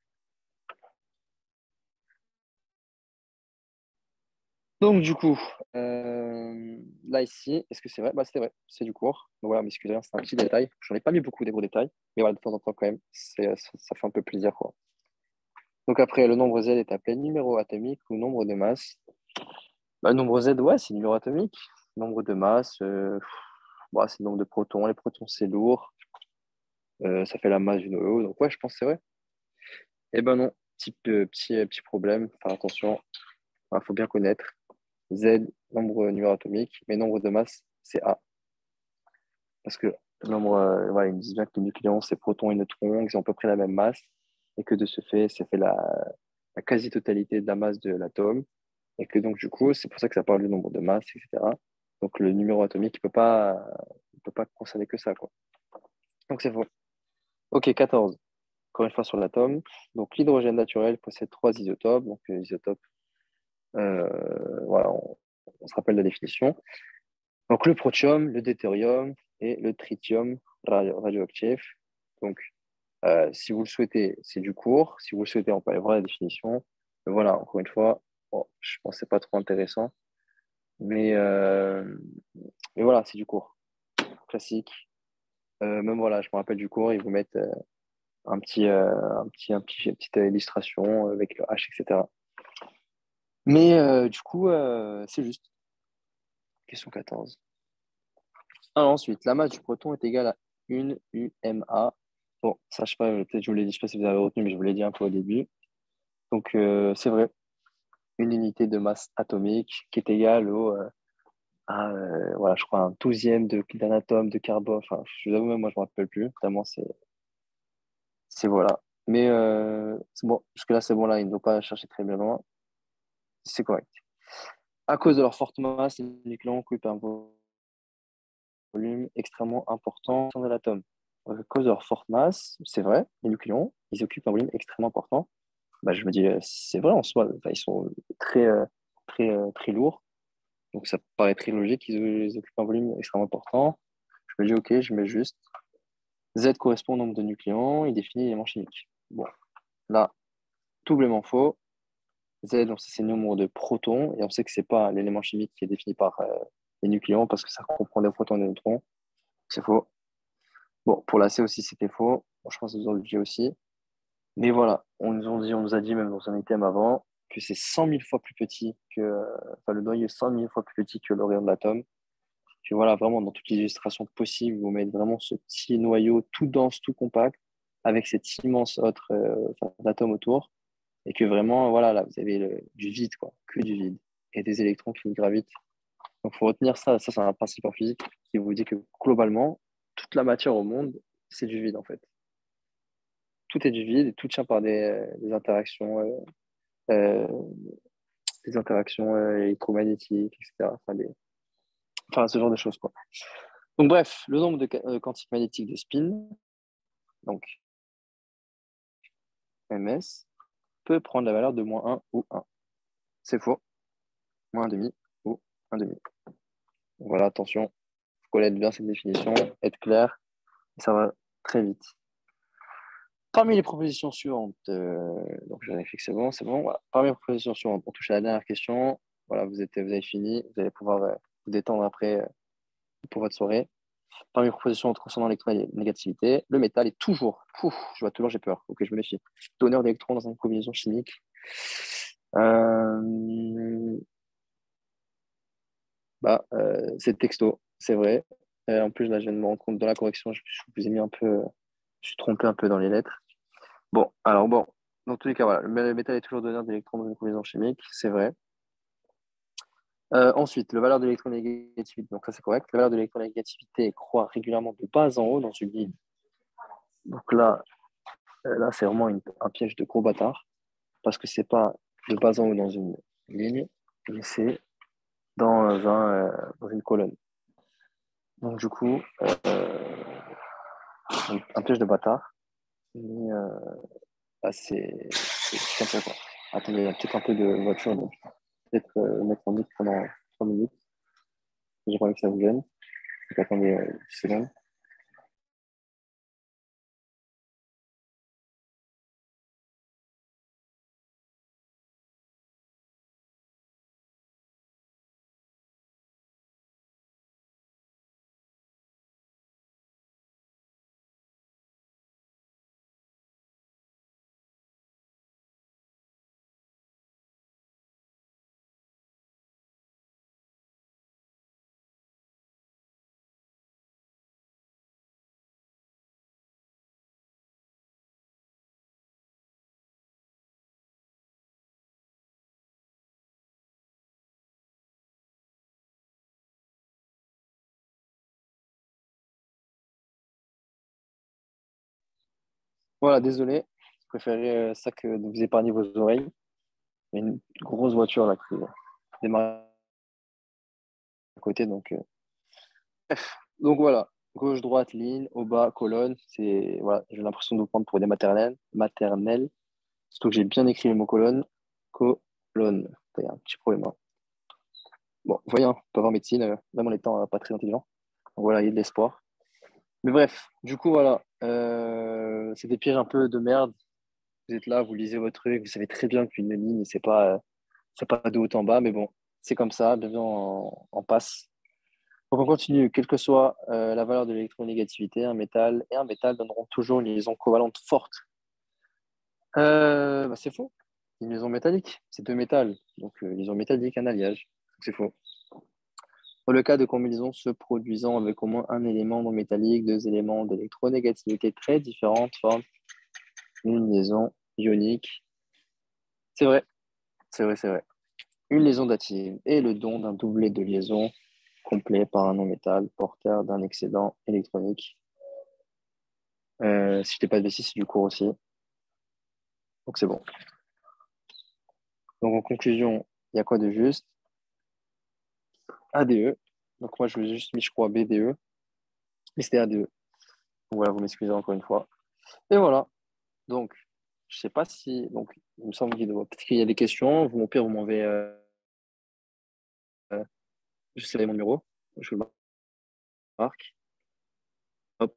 Donc, du coup, là, ici, est-ce que c'est vrai? Bah, c'était vrai, c'est du cours. Donc, voilà, mais excusez-moi, c'est un petit détail. J'en ai pas mis beaucoup des gros détails, mais voilà, de temps en temps, quand même, ça fait un peu plaisir, quoi. Donc, après, le nombre Z est appelé numéro atomique ou nombre de masse. Bah, nombre Z, ouais, c'est numéro atomique. Nombre de masse, bah, c'est le nombre de protons. Les protons, c'est lourd. Ça fait la masse du noyau. Donc, ouais, je pense que c'est vrai. Eh ben non, petit problème. Faire attention, il faut bien connaître. Z, nombre numéro atomique, mais nombre de masse, c'est A. Parce que voilà, ils me disent bien que les nucléons, c'est protons et neutrons, ils ont à peu près la même masse, et que de ce fait, ça fait la quasi-totalité de la masse de l'atome, et que donc, du coup, c'est pour ça que ça parle du nombre de masse, etc. Donc, le numéro atomique, il peut pas concerner que ça, quoi. Donc, c'est faux. Ok, 14. Encore une fois sur l'atome. Donc, l'hydrogène naturel possède trois isotopes. Donc, isotopes, voilà, on se rappelle la définition. Donc, le protium, le deutérium et le tritium radioactif. Donc, si vous le souhaitez, c'est du cours. Si vous le souhaitez, on peut aller voir la définition. Mais voilà, encore une fois, bon, je pense que c'est pas trop intéressant. Mais voilà, c'est du cours. Classique. Même voilà, je me rappelle du cours, ils vous mettent une petite illustration avec le H, etc. Mais du coup, c'est juste. Question 14. Alors ensuite, la masse du proton est égale à 1 UMA. Bon, ça, je sais pas, peut-être je vous l'ai dit, je sais pas si vous avez retenu, mais je vous l'ai dit un peu au début. Donc, c'est vrai, une unité de masse atomique qui est égale voilà, je crois, un douzième d'un atome de carbone. Enfin, je vous avoue, même moi, je me rappelle plus. Tellement c'est voilà. Mais c'est bon, jusque-là, c'est bon, là, ils ne doivent pas chercher très bien loin. C'est correct. À cause de leur forte masse, les nucléons occupent un volume extrêmement important de l'atome. À cause de leur forte masse, c'est vrai, les nucléons, ils occupent un volume extrêmement important. Bah, je me dis, c'est vrai en soi, enfin, ils sont très lourds. Donc ça paraît très logique qu'ils occupent un volume extrêmement important. Je me dis, ok, je mets juste Z correspond au nombre de nucléons, il définit l'élément chimique. Bon, là, doublement faux. Z, donc c'est le nombre de protons, et on sait que c'est pas l'élément chimique qui est défini par les nucléons parce que ça comprend des protons et des neutrons. C'est faux. Bon, pour la C aussi, c'était faux. Bon, je pense que vous en doutiez aussi. Mais voilà, on nous a dit même dans un item avant que c'est 100 000 fois plus petit enfin, le noyau est 100 000 fois plus petit que le rayon de l'atome. Que voilà, vraiment, dans toutes les illustrations possibles, vous mettez vraiment ce petit noyau tout dense, tout compact, avec cet immense autre d'atomes autour. Et que vraiment, voilà, là, vous avez du vide, quoi, que du vide. Et des électrons qui gravitent. Donc, il faut retenir ça. Ça, c'est un principe en physique qui vous dit que globalement, toute la matière au monde, c'est du vide, en fait. Tout est du vide et tout tient par euh, des interactions électromagnétiques, etc. Enfin, ce genre de choses, quoi. Donc, bref, le nombre de quantiques magnétiques de spin, donc ms, peut prendre la valeur de -1 ou 1. C'est faux. -1,5 ou 1,5. Donc, voilà, attention, il faut connaître bien cette définition, être clair, et ça va très vite. Parmi les propositions suivantes, donc je vérifie que c'est bon. Voilà. Parmi les propositions suivantes, on touche à la dernière question. Voilà, vous avez fini, vous allez pouvoir vous détendre après pour votre soirée. Parmi les propositions concernant l'électronégativité, le métal est toujours, je vois toujours, j'ai peur, ok, je me méfie, donneur d'électrons dans une combinaison chimique. C'est texto, c'est vrai. En plus, là, je viens de me rendre compte dans la correction, je vous ai mis un peu, je suis trompé un peu dans les lettres. Bon, alors bon, dans tous les cas, voilà, le métal est toujours donneur d'électrons dans une combinaison chimique, c'est vrai. Ensuite, la valeur de l'électronégativité, donc ça c'est correct. La valeur de l'électronégativité croît régulièrement de bas en haut dans une ligne. Donc là c'est vraiment un piège de gros bâtard, parce que c'est pas de bas en haut dans une ligne, mais c'est dans une colonne. Donc du coup, un piège de bâtard, mais c'est comme ça quoi. Attendez, il y a peut-être un peu de voiture, donc peut-être mettre en mute pendant 3 minutes. J'ai pas envie que ça vous gêne. Attendez 10 secondes. Voilà, désolé. Je préférais ça que de vous épargner vos oreilles. Il y a une grosse voiture là qui démarre à côté. Donc voilà. Gauche, droite, ligne, au bas, colonne. Voilà, j'ai l'impression de vous prendre pour des maternelles. Surtout que j'ai bien écrit le mot colonne. Colonne. Il y a un petit problème, hein. Bon, vous voyez, hein, on peut avoir médecine, même en étant pas très intelligent. Donc voilà, il y a de l'espoir. Mais bref, du coup, voilà. C'est des pièges un peu de merde. Vous êtes là, vous lisez votre truc, vous savez très bien qu'une ligne, c'est pas de haut en bas, mais bon, c'est comme ça, bienvenue en passe. Donc on continue, quelle que soit la valeur de l'électronégativité, un métal et un métal donneront toujours une liaison covalente forte. C'est faux. Une liaison métallique, c'est deux métals. Donc liaison métallique, un alliage. Donc, c'est faux. Dans le cas de combinaisons se produisant avec au moins un élément non métallique, deux éléments d'électronégativité très différentes forment une liaison ionique. C'est vrai, c'est vrai. Une liaison dative est le don d'un doublet de liaison complet par un non-métal porteur d'un excédent électronique. Si je n'ai pas de bêtises, c'est du cours aussi. Donc c'est bon. Donc en conclusion, il y a quoi de juste? ADE. Donc moi, je vais juste mis, je crois, BDE. Mais c'était ADE. Donc voilà, vous m'excusez encore une fois. Et voilà. Donc, je ne sais pas si. Donc, il me semble peut-être qu'il y a des questions. Vous, mon pire, vous m'envoyez. Je sais mon numéro. Je le marque. Hop.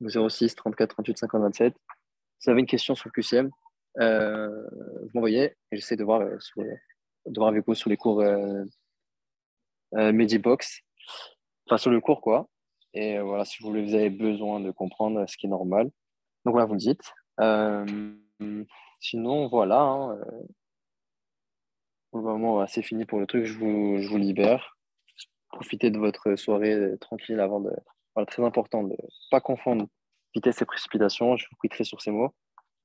06 34 38 50 27. Si vous avez une question sur le QCM, vous m'envoyez et j'essaie de voir, de voir avec vous sur les cours Medibox. Enfin, sur le cours, quoi. Et voilà, si vous avez besoin de comprendre ce qui est normal. Donc voilà, vous me dites. Sinon, voilà, hein, pour le moment, voilà, c'est fini pour le truc. Je vous libère. Profitez de votre soirée tranquille avant de. Voilà, très important de ne pas confondre vitesse et précipitation. Je vous prie très sur ces mots,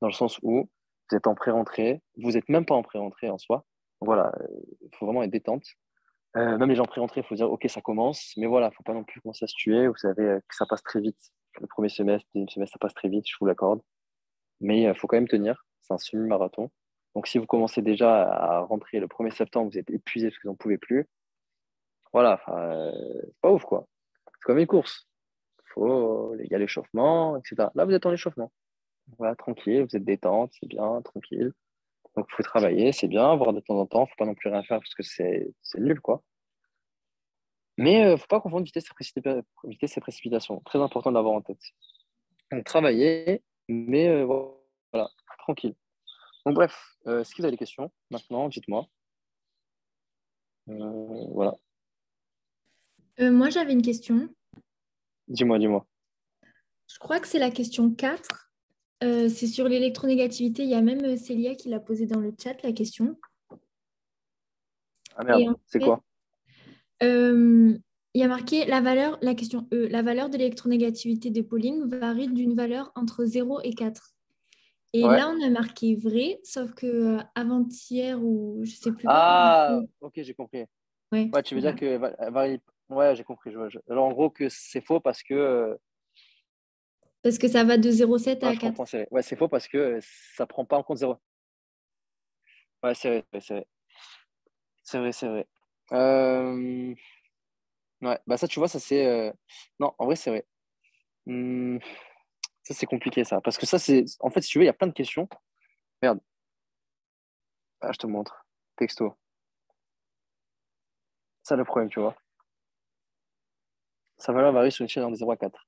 dans le sens où vous êtes en pré-rentrée, vous n'êtes même pas en pré-rentrée en soi. Donc voilà, il faut vraiment être détente. Même les gens pré-rentrés, il faut dire, OK, ça commence, mais voilà, il ne faut pas non plus commencer à se tuer. Vous savez que ça passe très vite. Le premier semestre, le deuxième semestre, ça passe très vite, je vous l'accorde. Mais il faut quand même tenir. C'est un semi-marathon. Donc si vous commencez déjà à rentrer le 1er septembre, vous êtes épuisé parce que vous n'en pouvez plus. Voilà, c'est pas ouf, quoi. C'est comme une course. Il y a l'échauffement, etc. Là, vous êtes en échauffement. Voilà, tranquille, vous êtes détente, c'est bien, tranquille. Donc, il faut travailler, c'est bien, voir de temps en temps. Il ne faut pas non plus rien faire parce que c'est nul, quoi. Mais il ne faut pas confondre vitesse et précipitation. Très important d'avoir en tête. Donc, travailler, mais voilà, tranquille. Donc, bref, est-ce que vous avez des questions maintenant? Dites-moi. Voilà. Moi, j'avais une question. Dis-moi. Je crois que c'est la question 4. C'est sur l'électronégativité. Il y a même Célia qui l'a posée dans le chat, la question. Ah Et merde, en c'est fait, quoi? il y a marqué la question E, la valeur de l'électronégativité de Pauling varie d'une valeur entre 0 et 4. Et Ouais. là, on a marqué vrai, sauf que avant-hier ou je sais plus quand. Ah, ok, j'ai compris. Ouais, Ouais, tu veux dire voilà. que varie. Ouais, j'ai compris. Alors, en gros, que c'est faux parce que. Parce que ça va de 0,7 Non, à je 4. comprends. Ouais, c'est faux parce que ça prend pas en compte zéro. Ouais, c'est vrai, c'est vrai. C'est vrai. Euh, Ouais, bah ça, tu vois, ça c'est. Non, en vrai, c'est vrai. Hmm, Ça, c'est compliqué, ça. Parce que ça, c'est. En fait, si tu veux, il y a plein de questions. Regarde, je te montre. Texto. ça le problème, tu vois. Sa valeur varie sur une échelle de 0 à 4.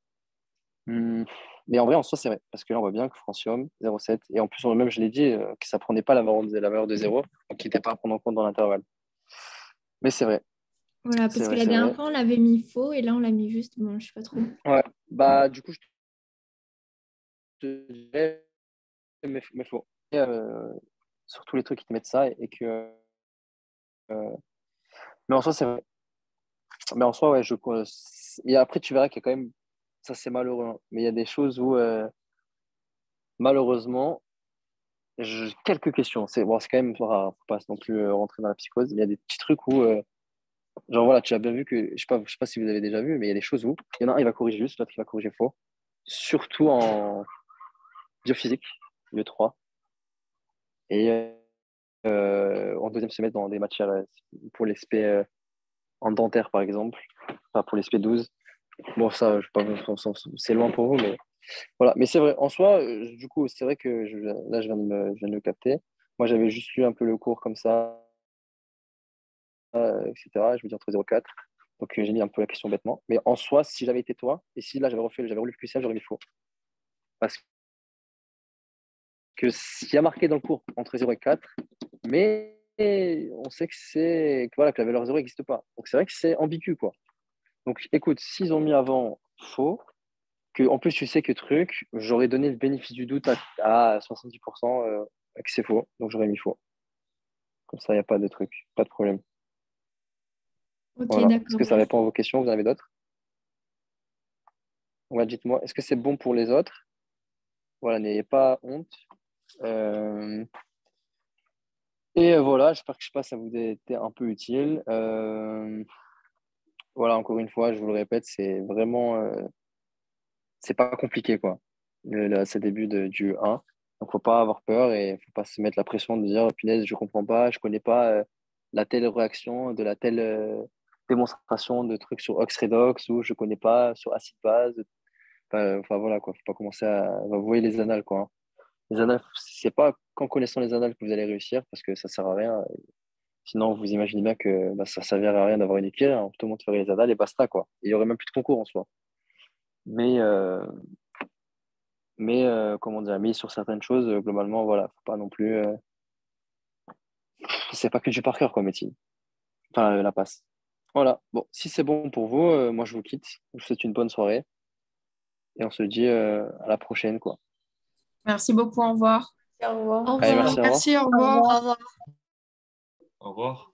Mais en vrai, en soi, c'est vrai. Parce que là, on voit bien que Francium, 0,7. Et en plus, même, je l'ai dit, que ça ne prenait pas la valeur de 0, donc qui n'était pas à prendre en compte dans l'intervalle. Mais c'est vrai. Voilà, C'est parce que vrai, la c'est dernière vrai. fois, on l'avait mis faux et là, on l'a mis juste. Bon, je sais pas trop. Ouais. Bah, du coup, je te dirais, mais faux. Et, sur tous les trucs qui te mettent ça et que. Mais en soi, c'est vrai. Mais en soi, ouais, et après, tu verras qu'il y a quand même. Ça, c'est malheureux, hein. Mais il y a des choses où, malheureusement, quelques questions. C'est bon, c'est quand même rare. Faut pas non plus rentrer dans la psychose. Il y a des petits trucs où, genre voilà, tu as bien vu que, je sais pas si vous avez déjà vu, mais il y a des choses où il y en a un, il va corriger juste, l'autre, il va corriger faux. Surtout en biophysique, le 3. Et en deuxième semestre, dans des matières pour les SP en dentaire, par exemple, enfin pour les SP 12. Bon, ça, je sais pas, c'est loin pour vous, mais voilà. Mais c'est vrai, en soi, du coup, c'est vrai que là, je viens de le capter. Moi, j'avais juste lu un peu le cours comme ça, etc. Je me dis entre 0 et 4. Donc, j'ai mis un peu la question bêtement. Mais en soi, si j'avais été toi, et si là, j'avais relu le QCM, j'aurais mis faux. Parce que s'il y a marqué dans le cours entre 0 et 4, mais on sait voilà, que la valeur 0 n'existe pas. Donc, c'est vrai que c'est ambigu, quoi. Donc, écoute, s'ils ont mis avant faux, que en plus tu sais que truc, j'aurais donné le bénéfice du doute à 70% que c'est faux, donc j'aurais mis faux. Comme ça, il n'y a pas de truc, pas de problème. Ok, Voilà. Est-ce d'accord, que ça merci. répond à vos questions? Vous en avez d'autres? Ouais, dites-moi, est-ce que c'est bon pour les autres? Voilà, n'ayez pas honte. Euh, Et voilà, j'espère que je sais pas, ça vous a été un peu utile. Voilà, encore une fois, je vous le répète, c'est vraiment, c'est pas compliqué, quoi. C'est le début du 1. Donc, faut pas avoir peur et faut pas se mettre la pression de dire, punaise, je comprends pas, je connais pas la telle réaction de la telle démonstration de trucs sur Ox-Redox ou je connais pas sur acide base. Enfin, voilà, quoi. Faut pas commencer à vous les annales, quoi, hein. Les annales, c'est pas qu'en connaissant les annales que vous allez réussir parce que ça sert à rien. Sinon, vous imaginez bien que bah, ça ne servirait à rien d'avoir une équipe, hein. Tout le monde ferait les annales et basta, quoi. Il y aurait même plus de concours en soi. Mais, comment dire, mais sur certaines choses, globalement, voilà, faut pas non plus. C'est pas que du par cœur, quoi, médecine. Enfin, la passe. Voilà. Bon, si c'est bon pour vous, moi je vous quitte. Je vous souhaite une bonne soirée et on se dit à la prochaine, quoi. Merci beaucoup, au revoir. Au revoir. Au Allez, revoir. merci, au revoir. Merci, au revoir. Au revoir. Au revoir.